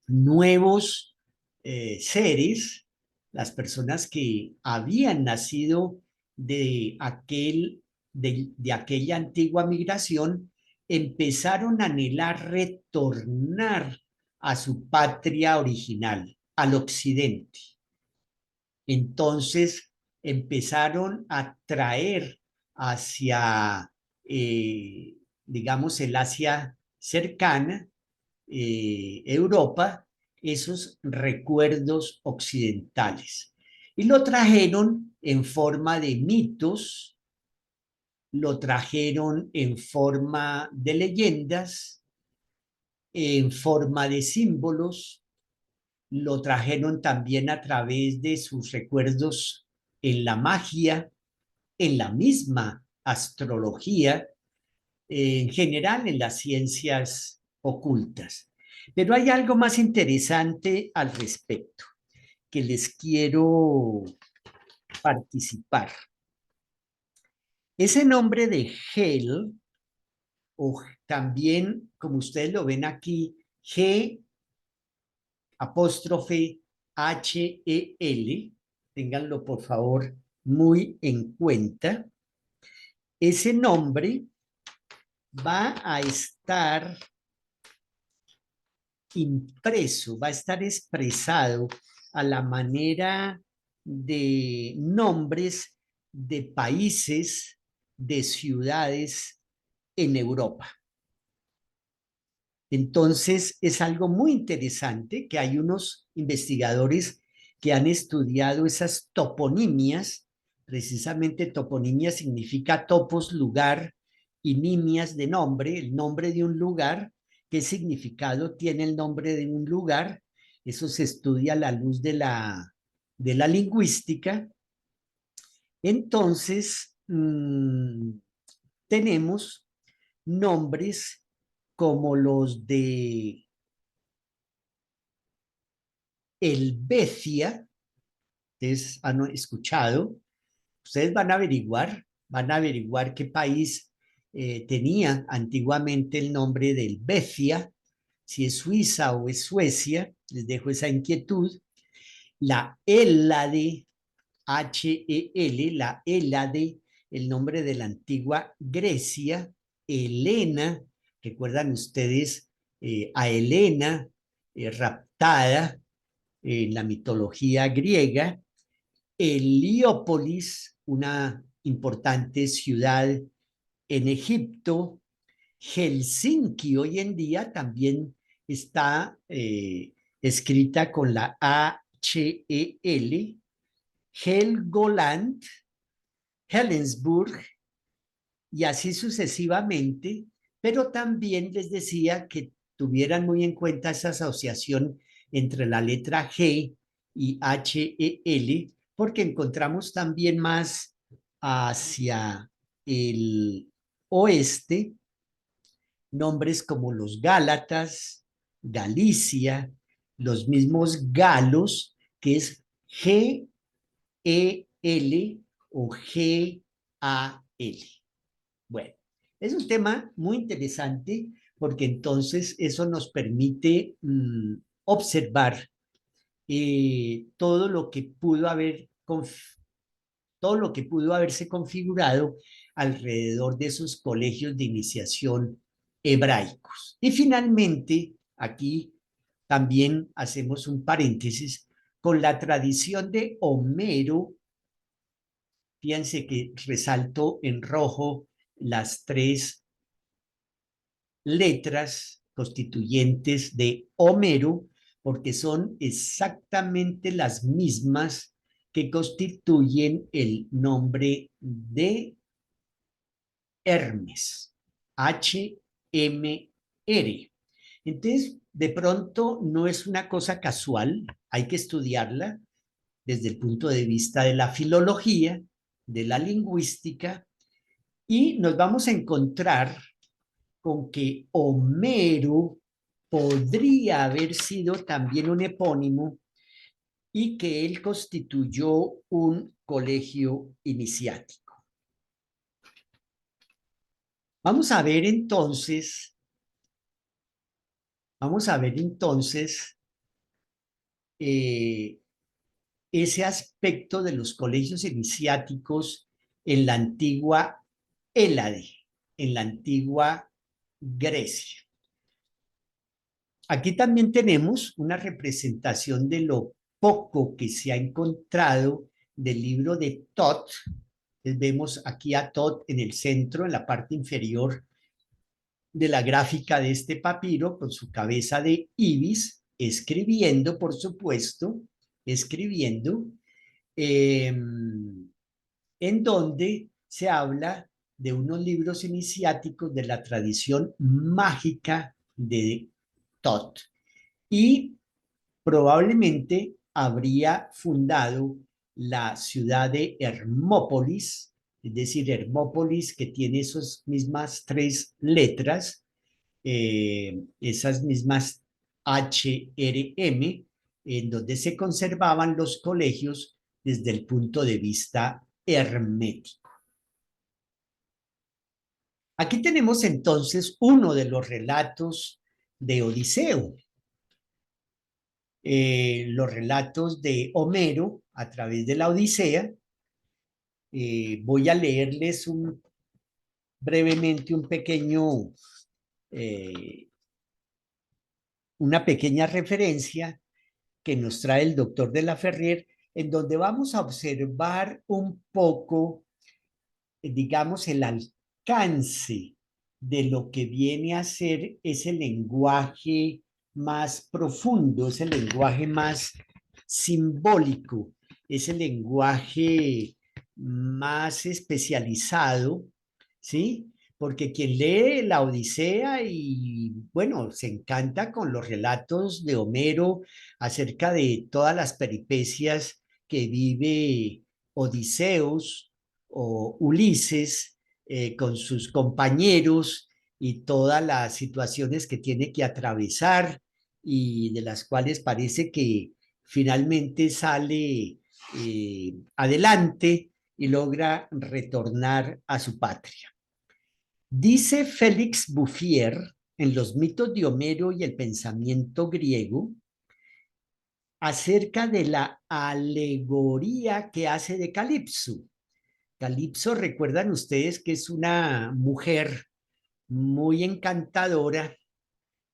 nuevos seres, las personas que habían nacido de, de aquella antigua migración, empezaron a anhelar retornar a su patria original, al occidente. Entonces empezaron a traer hacia, digamos, el Asia cercana, Europa, esos recuerdos occidentales. Y lo trajeron en forma de mitos, lo trajeron en forma de leyendas, en forma de símbolos, lo trajeron también a través de sus recuerdos en la magia, en la misma astrología, en general en las ciencias ocultas. Pero hay algo más interesante al respecto que les quiero participar. Ese nombre de Hel, o también, como ustedes lo ven aquí, G apóstrofe H-E-L, ténganlo por favor muy en cuenta. Ese nombre va a estar impreso, va a estar expresado a la manera de nombres de países, de ciudades en Europa. Entonces, es algo muy interesante que hay unos investigadores que han estudiado esas toponimias. Precisamente toponimia significa topos, lugar, y nimias de nombre, el nombre de un lugar. ¿Qué significado tiene el nombre de un lugar? Eso se estudia a la luz de la lingüística. Entonces, tenemos nombres como los de Helvecia. Ustedes han escuchado, ustedes van a averiguar qué país tenía antiguamente el nombre de Helvecia, si es Suiza o es Suecia, les dejo esa inquietud. La Hélade, H-E-L, la Hélade, el nombre de la antigua Grecia. Helena, recuerdan ustedes a Helena raptada en la mitología griega. Heliópolis, una importante ciudad en Egipto. Helsinki hoy en día también está escrita con la H-E-L. Helgoland, Helensburgh, y así sucesivamente, pero también les decía que tuvieran muy en cuenta esa asociación entre la letra G y H-E-L, porque encontramos también más hacia el oeste nombres como los Gálatas, Galicia, los mismos galos, que es G-E-L o G-A-L. Bueno, es un tema muy interesante porque entonces eso nos permite observar todo lo que pudo haber todo lo que pudo haberse configurado alrededor de esos colegios de iniciación hebraicos. Y finalmente, aquí también hacemos un paréntesis con la tradición de Homero. Fíjense que resalto en rojo las tres letras constituyentes de Homero, porque son exactamente las mismas que constituyen el nombre de Hermes, H-M-R. Entonces, de pronto no es una cosa casual, hay que estudiarla desde el punto de vista de la filología, de la lingüística, y nos vamos a encontrar con que Homero podría haber sido también un epónimo y que él constituyó un colegio iniciático. Vamos a ver entonces eh, ese aspecto de los colegios iniciáticos en la antigua Hélade, en la antigua Grecia. Aquí también tenemos una representación de lo poco que se ha encontrado del libro de Tot. Vemos aquí a Tot en el centro, en la parte inferior de la gráfica de este papiro, con su cabeza de ibis, escribiendo, por supuesto, escribiendo, en donde se habla de unos libros iniciáticos de la tradición mágica de Tot. Y probablemente habría fundado la ciudad de Hermópolis, es decir, Hermópolis, que tiene esas mismas tres letras, esas mismas HRM, en donde se conservaban los colegios desde el punto de vista hermético. Aquí tenemos entonces uno de los relatos de Odiseo, los relatos de Homero a través de la Odisea. Voy a leerles brevemente una pequeña referencia que nos trae el doctor de la Ferrer, en donde vamos a observar un poco, digamos, el alcance de lo que viene a ser ese lenguaje más profundo, ese lenguaje más simbólico, ese lenguaje más especializado, ¿sí? Porque quien lee la Odisea y, bueno, se encanta con los relatos de Homero acerca de todas las peripecias que vive Odiseus o Ulises con sus compañeros y todas las situaciones que tiene que atravesar y de las cuales parece que finalmente sale adelante y logra retornar a su patria. Dice Félix Bouffier en Los mitos de Homero y el pensamiento griego acerca de la alegoría que hace de Calipso. Calipso, recuerdan ustedes que es una mujer muy encantadora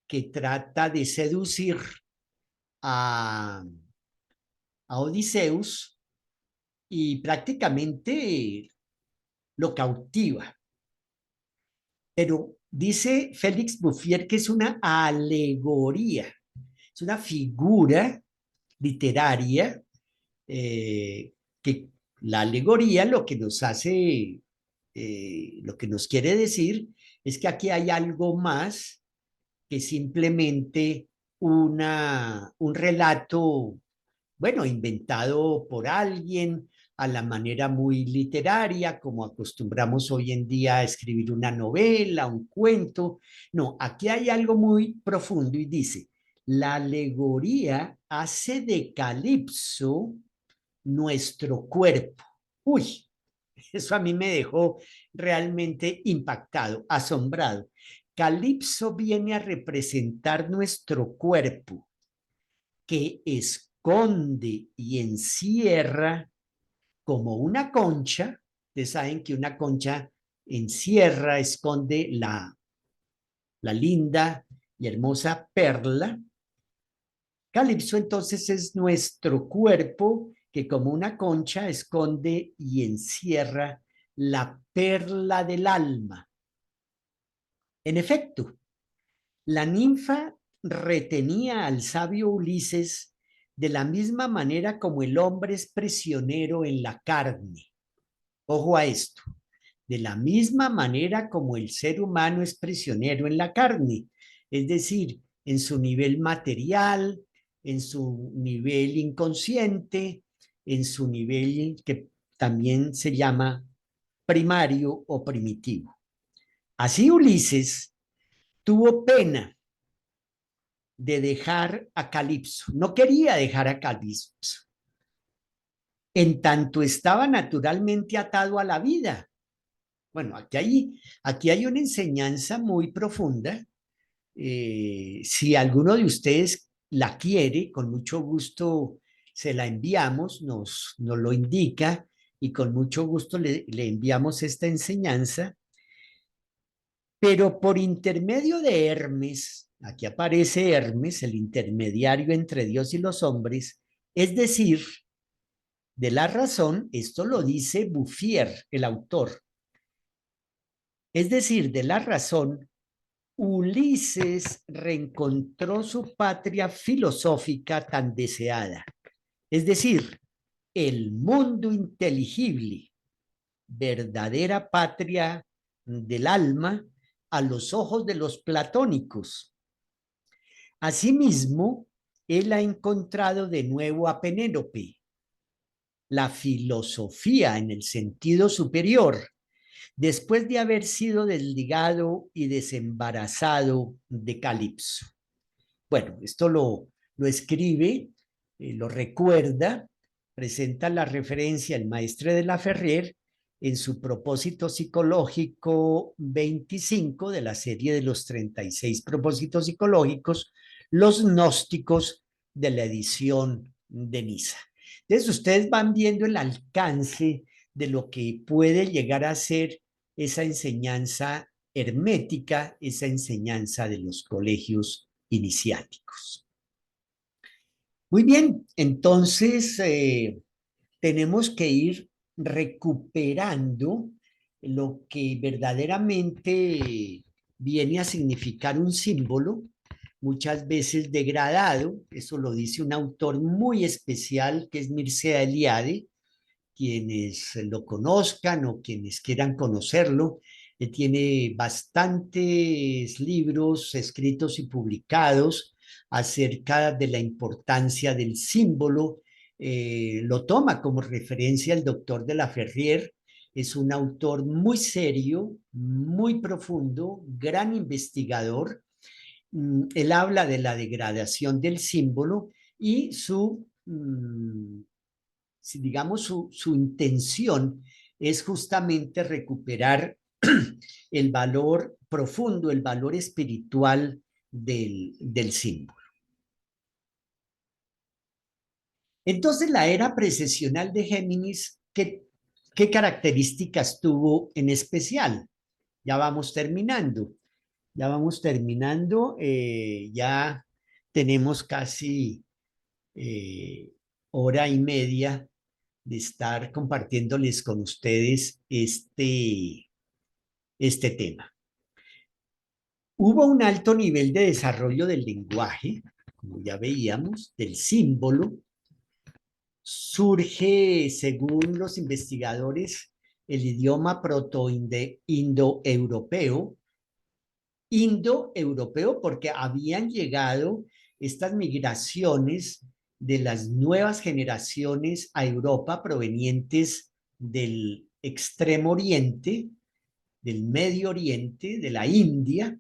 que trata de seducir a, a Odiseus y prácticamente lo cautiva. Pero dice Félix Bouffier que es una alegoría, es una figura literaria que la alegoría lo que nos hace, lo que nos quiere decir es que aquí hay algo más que simplemente un relato, bueno, inventado por alguien a la manera muy literaria, como acostumbramos hoy en día a escribir una novela, un cuento. No, aquí hay algo muy profundo y dice, la alegoría hace de Calipso nuestro cuerpo. Uy, eso a mí me dejó realmente impactado, asombrado. Calipso viene a representar nuestro cuerpo que esconde y encierra como una concha. Ustedes saben que una concha encierra, esconde la linda y hermosa perla. Calipso entonces es nuestro cuerpo que como una concha esconde y encierra la perla del alma. En efecto, la ninfa retenía al sabio Ulises de la misma manera como el hombre es prisionero en la carne. Ojo a esto. de la misma manera como el ser humano es prisionero en la carne, es decir, en su nivel material, en su nivel inconsciente, en su nivel que también se llama primario o primitivo. Así Ulises tuvo pena de dejar a Calipso, no quería dejar a Calipso, en tanto estaba naturalmente atado a la vida. Bueno, aquí hay una enseñanza muy profunda. Si alguno de ustedes la quiere, con mucho gusto se la enviamos, nos lo indica y con mucho gusto le enviamos esta enseñanza. Pero por intermedio de Hermes, aquí aparece Hermes, el intermediario entre Dios y los hombres, es decir, de la razón, esto lo dice Bouffier, el autor, es decir, de la razón, Ulises reencontró su patria filosófica tan deseada, es decir, el mundo inteligible, verdadera patria del alma a los ojos de los platónicos. Asimismo, él ha encontrado de nuevo a Penélope, la filosofía en el sentido superior, después de haber sido desligado y desembarazado de Calipso. Bueno, esto lo escribe, lo recuerda, presenta la referencia el maestre de la Ferrer en su propósito psicológico 25 de la serie de los 36 propósitos psicológicos, los gnósticos de la edición de Niza. Entonces, ustedes van viendo el alcance de lo que puede llegar a ser esa enseñanza hermética, esa enseñanza de los colegios iniciáticos. Muy bien, entonces tenemos que ir recuperando lo que verdaderamente viene a significar un símbolo, muchas veces degradado, eso lo dice un autor muy especial que es Mircea Eliade, quienes lo conozcan o quienes quieran conocerlo. Tiene bastantes libros escritos y publicados acerca de la importancia del símbolo. Lo toma como referencia el doctor de la Ferrier. Es un autor muy serio, muy profundo, gran investigador. Él habla de la degradación del símbolo y digamos, su intención es justamente recuperar el valor profundo, el valor espiritual del símbolo. Entonces, la era precesional de Géminis, ¿qué características tuvo en especial? Ya vamos terminando, ya tenemos casi hora y media de estar compartiéndoles con ustedes este tema. Hubo un alto nivel de desarrollo del lenguaje, como ya veíamos, del símbolo. Surge, según los investigadores, el idioma proto-indoeuropeo, indoeuropeo porque habían llegado estas migraciones de las nuevas generaciones a Europa provenientes del Extremo Oriente, del Medio Oriente, de la India.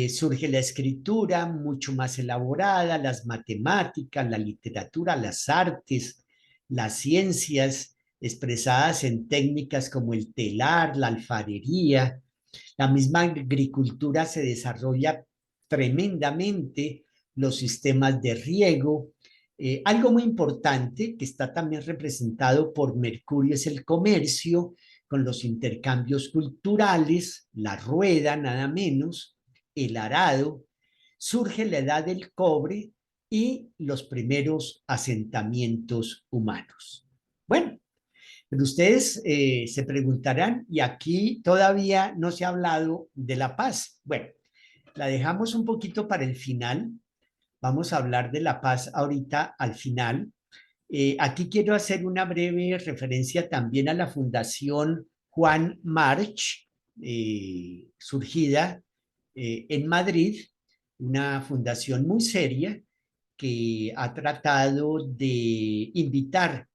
Surge la escritura mucho más elaborada, las matemáticas, la literatura, las artes, las ciencias expresadas en técnicas como el telar, la alfarería. La misma agricultura se desarrolla tremendamente, los sistemas de riego. Algo muy importante que está también representado por Mercurio es el comercio, con los intercambios culturales, la rueda, nada menos, el arado. Surge la edad del cobre y los primeros asentamientos humanos. Bueno, pero ustedes se preguntarán, y aquí todavía no se ha hablado de la paz. Bueno, la dejamos un poquito para el final. Vamos a hablar de la paz ahorita al final. Aquí quiero hacer una breve referencia también a la Fundación Juan March, surgida en Madrid, una fundación muy seria que ha tratado de invitar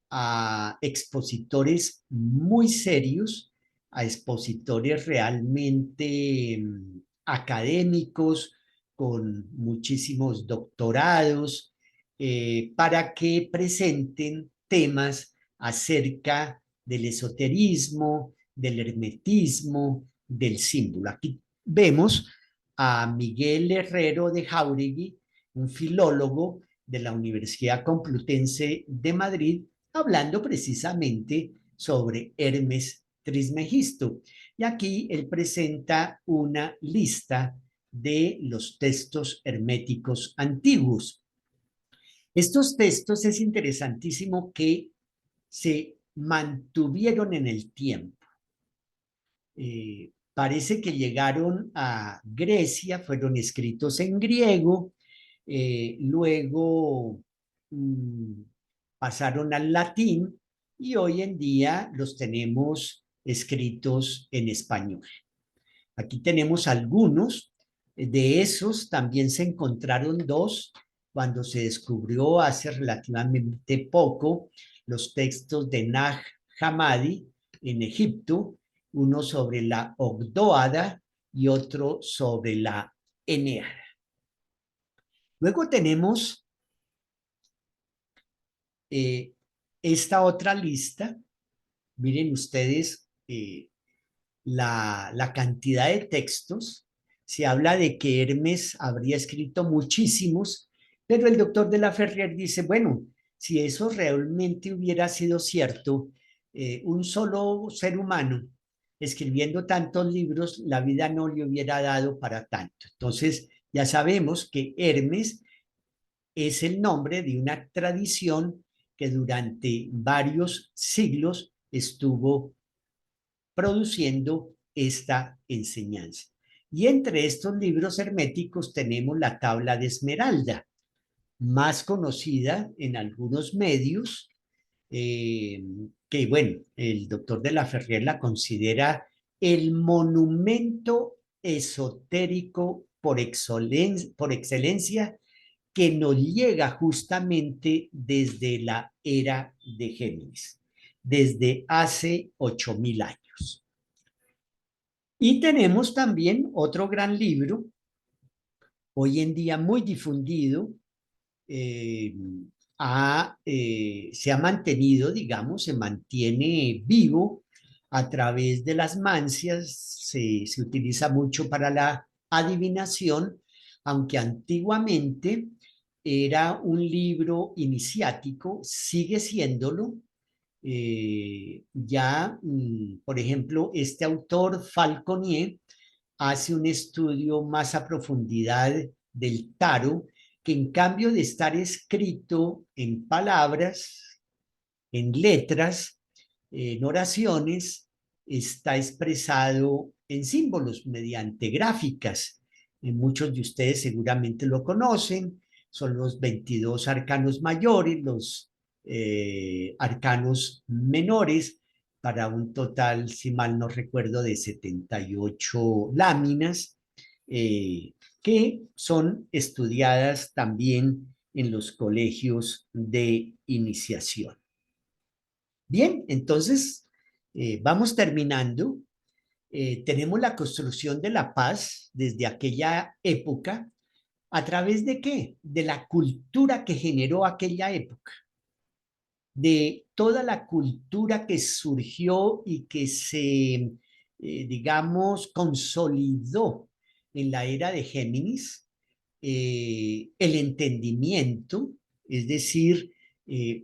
a expositores muy serios, a expositores realmente académicos, con muchísimos doctorados, para que presenten temas acerca del esoterismo, del hermetismo, del símbolo. Aquí vemos a Miguel Herrero de Jáuregui, un filólogo de la Universidad Complutense de Madrid, hablando precisamente sobre Hermes Trismegisto. Y aquí él presenta una lista de los textos herméticos antiguos. Estos textos es interesantísimo que se mantuvieron en el tiempo. Parece que llegaron a Grecia, fueron escritos en griego, luego pasaron al latín y hoy en día los tenemos escritos en español. Aquí tenemos algunos, de esos también se encontraron dos cuando se descubrió hace relativamente poco los textos de Nag Hammadi en Egipto, uno sobre la Ogdoada y otro sobre la Eneada. Luego tenemos esta otra lista. Miren ustedes la cantidad de textos. Se habla de que Hermes habría escrito muchísimos, pero el doctor de la Ferrier dice, bueno, si eso realmente hubiera sido cierto, un solo ser humano escribiendo tantos libros, la vida no le hubiera dado para tanto. Entonces, ya sabemos que Hermes es el nombre de una tradición que durante varios siglos estuvo produciendo esta enseñanza. Y entre estos libros herméticos tenemos la tabla de Esmeralda, más conocida en algunos medios, que bueno, el doctor de la Ferrier la considera el monumento esotérico por excelencia que nos llega justamente desde la era de Géminis, desde hace 8.000 años. Y tenemos también otro gran libro, hoy en día muy difundido, eh, se ha mantenido, digamos, se mantiene vivo a través de las mancias, se utiliza mucho para la adivinación, aunque antiguamente era un libro iniciático, sigue siéndolo. Por ejemplo, este autor Falconier hace un estudio más a profundidad del tarot, que en cambio de estar escrito en palabras, en letras, en oraciones, está expresado en símbolos mediante gráficas. Muchos de ustedes seguramente lo conocen, son los 22 arcanos mayores, los arcanos menores, para un total, si mal no recuerdo, de 78 láminas, que son estudiadas también en los colegios de iniciación. Bien, entonces vamos terminando. Tenemos la construcción de la paz desde aquella época. ¿A través de qué? De la cultura que generó aquella época, de toda la cultura que surgió y que se, digamos, consolidó en la era de Géminis, el entendimiento, es decir,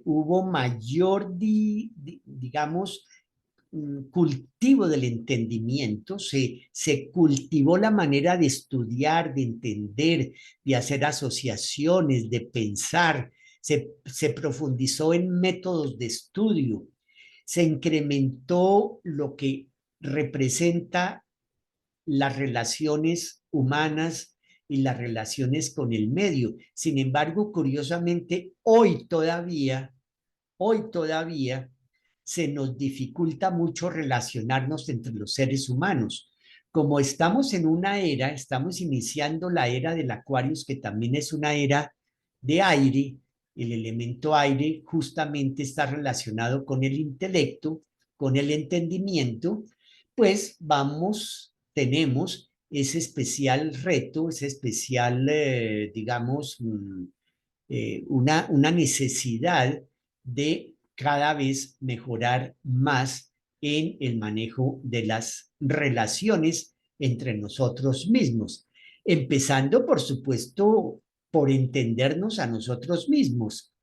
hubo mayor, digamos, cultivo del entendimiento, se cultivó la manera de estudiar, de entender, de hacer asociaciones, de pensar, se profundizó en métodos de estudio, se incrementó lo que representa las relaciones humanas y las relaciones con el medio. Sin embargo, curiosamente, hoy todavía se nos dificulta mucho relacionarnos entre los seres humanos. Como estamos en una era, estamos iniciando la era del Aquarius, que también es una era de aire. El elemento aire justamente está relacionado con el intelecto, con el entendimiento, pues tenemos ese especial reto, ese especial, digamos, una necesidad de cada vez mejorar más en el manejo de las relaciones entre nosotros mismos, empezando, por supuesto, por entendernos a nosotros mismos.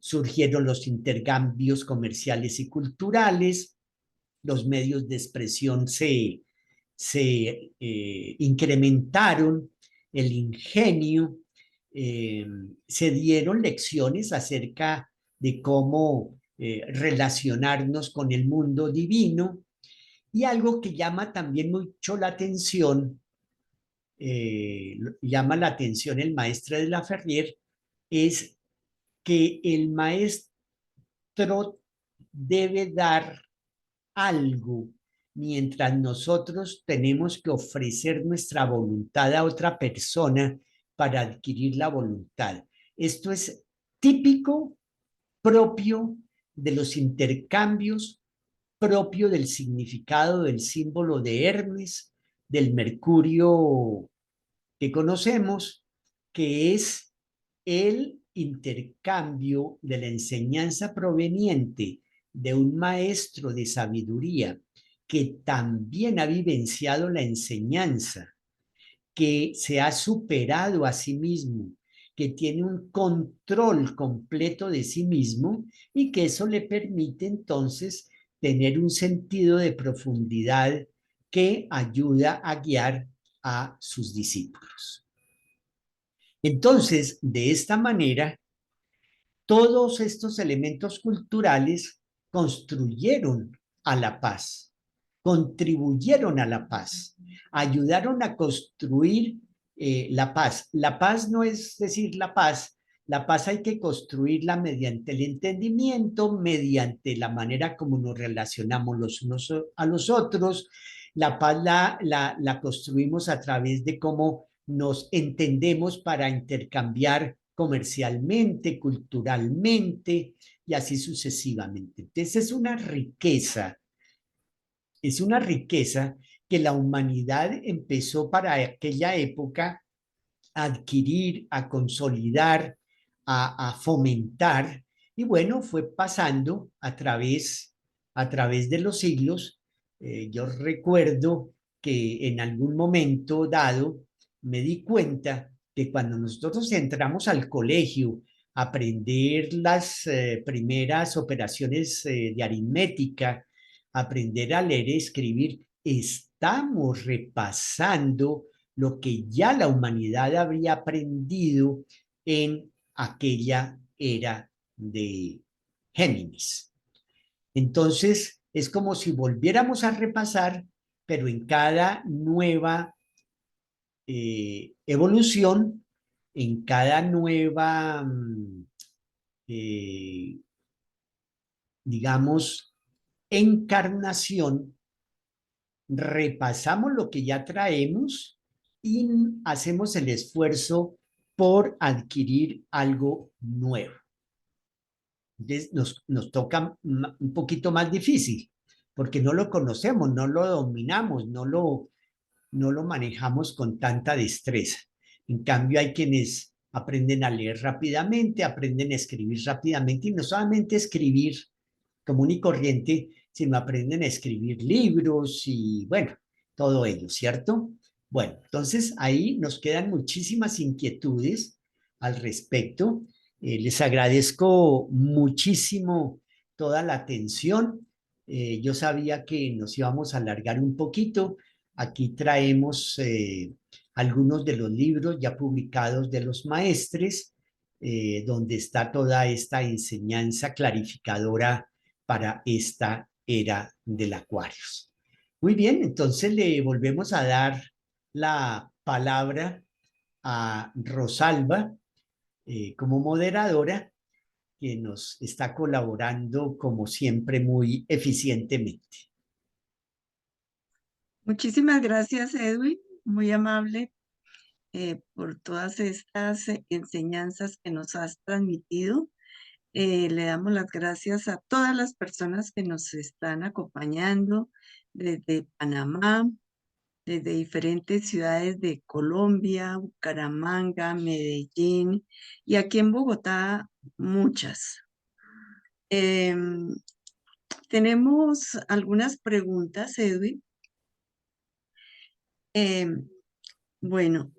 Surgieron los intercambios comerciales y culturales, los medios de expresión se incrementaron, el ingenio, se dieron lecciones acerca de cómo relacionarnos con el mundo divino, y algo que llama también mucho la atención, llama la atención el maestro de la Ferrier, es que el maestro debe dar algo mientras nosotros tenemos que ofrecer nuestra voluntad a otra persona para adquirir la voluntad. Esto es típico, propio de los intercambios, propio del significado del símbolo de Hermes, del Mercurio que conocemos, que es el intercambio de la enseñanza proveniente de un maestro de sabiduría que también ha vivenciado la enseñanza, que se ha superado a sí mismo, que tiene un control completo de sí mismo, y que eso le permite entonces tener un sentido de profundidad que ayuda a guiar a sus discípulos. Entonces, de esta manera, todos estos elementos culturales construyeron a la paz, contribuyeron a la paz, ayudaron a construir la paz. La paz no es decir la paz hay que construirla mediante el entendimiento, mediante la manera como nos relacionamos los unos a los otros. La paz la construimos a través de cómo nos entendemos para intercambiar comercialmente, culturalmente y así sucesivamente. Entonces es una riqueza que la humanidad empezó para aquella época a adquirir, a consolidar, a fomentar, y bueno, fue pasando a través de los siglos. Yo recuerdo que en algún momento dado me di cuenta que cuando nosotros entramos al colegio a aprender las primeras operaciones de aritmética, aprender a leer y escribir, estamos repasando lo que ya la humanidad habría aprendido en aquella era de Géminis. Entonces, es como si volviéramos a repasar, pero en cada nueva evolución, en cada nueva, digamos, encarnación, repasamos lo que ya traemos y hacemos el esfuerzo por adquirir algo nuevo. Entonces nos toca un poquito más difícil, porque no lo conocemos, no lo dominamos, no lo manejamos con tanta destreza. En cambio, hay quienes aprenden a leer rápidamente, aprenden a escribir rápidamente, y no solamente escribir común y corriente, sino aprenden a escribir libros y bueno, todo ello, ¿cierto? Bueno, entonces ahí nos quedan muchísimas inquietudes al respecto. Les agradezco muchísimo toda la atención. Yo sabía que nos íbamos a alargar un poquito. Aquí traemos algunos de los libros ya publicados de los maestres, donde está toda esta enseñanza clarificadora para esta era del Acuarios. Muy bien, entonces le volvemos a dar la palabra a Rosalba como moderadora, que nos está colaborando como siempre muy eficientemente. Muchísimas gracias, Edwin, muy amable por todas estas enseñanzas que nos has transmitido. Le damos las gracias a todas las personas que nos están acompañando desde Panamá, desde diferentes ciudades de Colombia, Bucaramanga, Medellín y aquí en Bogotá muchas. Em, Tenemos algunas preguntas, Edwin. Em, bueno,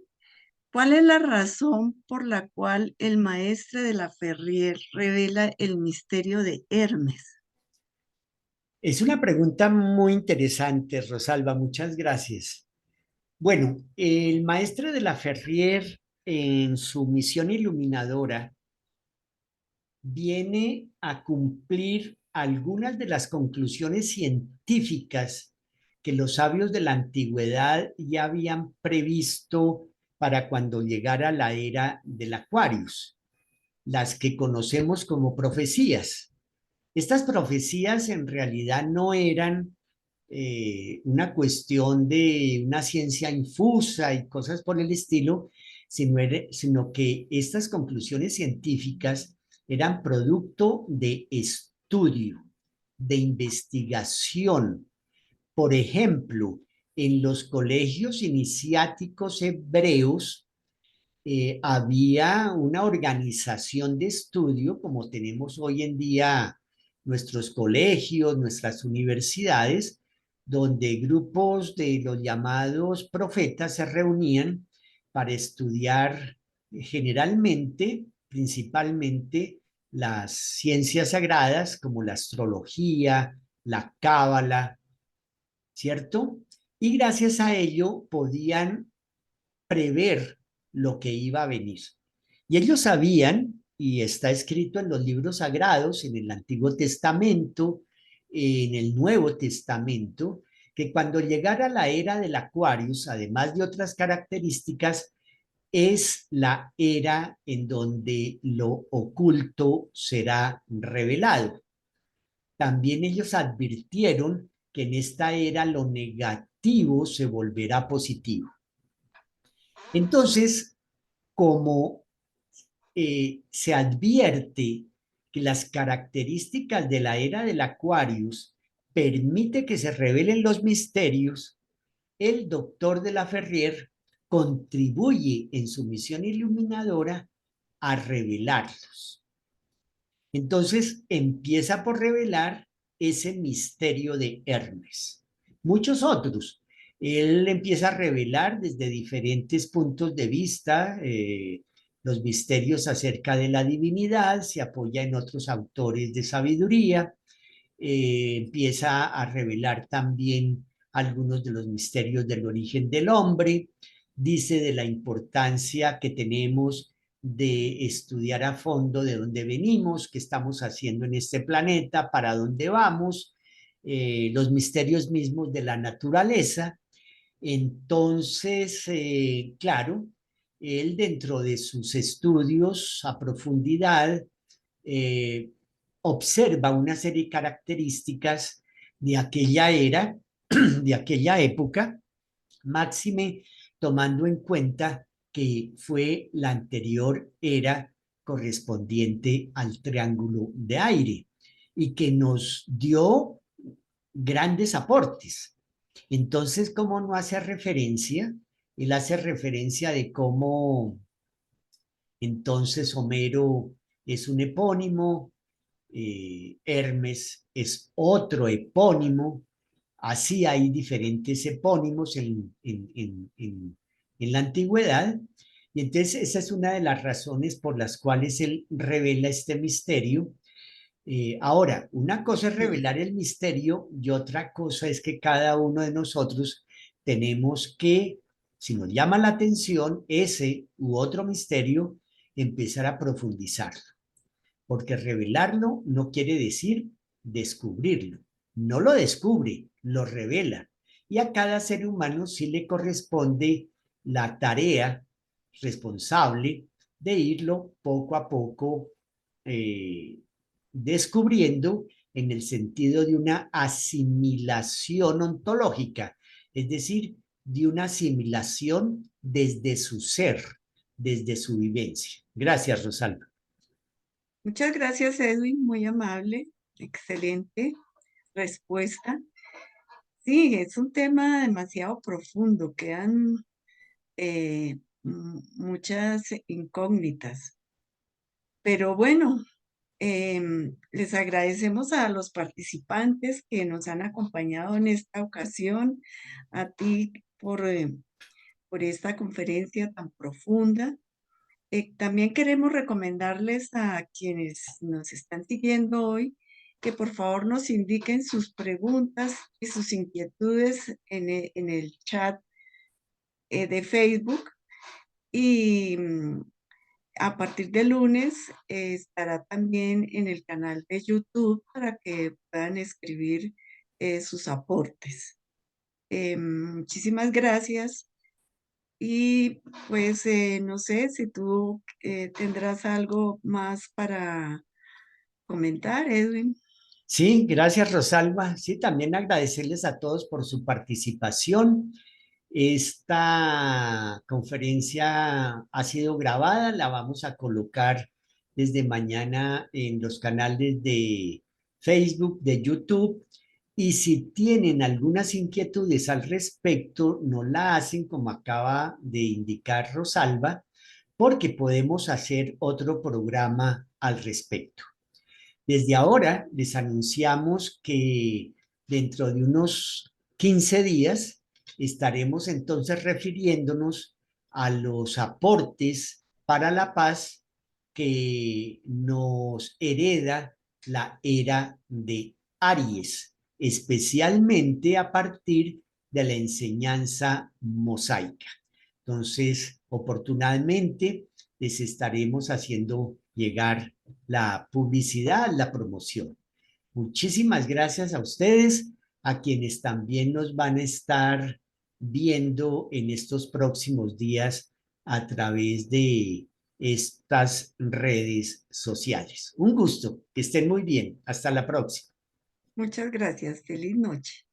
¿cuál es la razón por la cual el maestre de la Ferrier revela el misterio de Hermes? Es una pregunta muy interesante, Rosalba, muchas gracias. Bueno, el maestre de la Ferrier en su misión iluminadora viene a cumplir algunas de las conclusiones científicas que los sabios de la antigüedad ya habían previsto para cuando llegara la era del Aquarius, las que conocemos como profecías. Estas profecías en realidad no eran una cuestión de una ciencia infusa y cosas por el estilo, sino que estas conclusiones científicas eran producto de estudio, de investigación. Por ejemplo, en los colegios iniciáticos hebreos, había una organización de estudio, como tenemos hoy en día nuestros colegios, nuestras universidades, donde grupos de los llamados profetas se reunían para estudiar generalmente, principalmente, las ciencias sagradas como la astrología, la cábala, ¿cierto? Y gracias a ello podían prever lo que iba a venir. Y ellos sabían, y está escrito en los libros sagrados, en el Antiguo Testamento, en el Nuevo Testamento, que cuando llegara la era del Aquarius, además de otras características, es la era en donde lo oculto será revelado. También ellos advirtieron que en esta era lo negativo se volverá positivo. Entonces, como se advierte que las características de la era del Aquarius permite que se revelen los misterios, el doctor de la Ferrier contribuye en su misión iluminadora a revelarlos. Entonces empieza por revelar ese misterio de Hermes. Muchos otros. Él empieza a revelar desde diferentes puntos de vista los misterios acerca de la divinidad, se apoya en otros autores de sabiduría, empieza a revelar también algunos de los misterios del origen del hombre, dice de la importancia que tenemos de estudiar a fondo de dónde venimos, qué estamos haciendo en este planeta, para dónde vamos, los misterios mismos de la naturaleza. Entonces, claro, él dentro de sus estudios a profundidad eh, observa una serie de características de aquella era, de aquella época, máxime tomando en cuenta que fue la anterior era correspondiente al triángulo de aire y que nos dio grandes aportes. Entonces, ¿cómo no hace referencia? Él hace referencia de cómo entonces Homero es un epónimo, Hermes es otro epónimo, así hay diferentes epónimos en la antigüedad, y entonces esa es una de las razones por las cuales él revela este misterio. Ahora, una cosa es Sí. revelar el misterio y otra cosa es que cada uno de nosotros tenemos que, si nos llama la atención ese u otro misterio, empezar a profundizarlo, porque revelarlo no quiere decir descubrirlo. No lo descubre, lo revela. Y a cada ser humano sí le corresponde la tarea responsable de irlo poco a poco descubriendo en el sentido de una asimilación ontológica, es decir, de una asimilación desde su ser, desde su vivencia. Gracias, Rosalba. Muchas gracias, Edwin, muy amable, excelente respuesta. Sí, es un tema demasiado profundo, quedan muchas incógnitas. Pero bueno, les agradecemos a los participantes que nos han acompañado en esta ocasión, a ti por esta conferencia tan profunda. También queremos recomendarles a quienes nos están siguiendo hoy que por favor nos indiquen sus preguntas y sus inquietudes en el chat de Facebook y a partir de lunes estará también en el canal de YouTube para que puedan escribir sus aportes. Muchísimas gracias y pues no sé si tú tendrás algo más para comentar, Edwin. Sí, gracias, Rosalba. Sí, también agradecerles a todos por su participación. Esta conferencia ha sido grabada, la vamos a colocar desde mañana en los canales de Facebook, de YouTube. Y si tienen algunas inquietudes al respecto, no la hacen como acaba de indicar Rosalba, porque podemos hacer otro programa al respecto. Desde ahora les anunciamos que dentro de unos 15 días estaremos entonces refiriéndonos a los aportes para la paz que nos hereda la era de Aries, especialmente a partir de la enseñanza mosaica. Entonces, oportunamente les estaremos haciendo llegar la publicidad, la promoción. Muchísimas gracias a ustedes, a quienes también nos van a estar viendo en estos próximos días a través de estas redes sociales. Un gusto, que estén muy bien. Hasta la próxima. Muchas gracias. Feliz noche.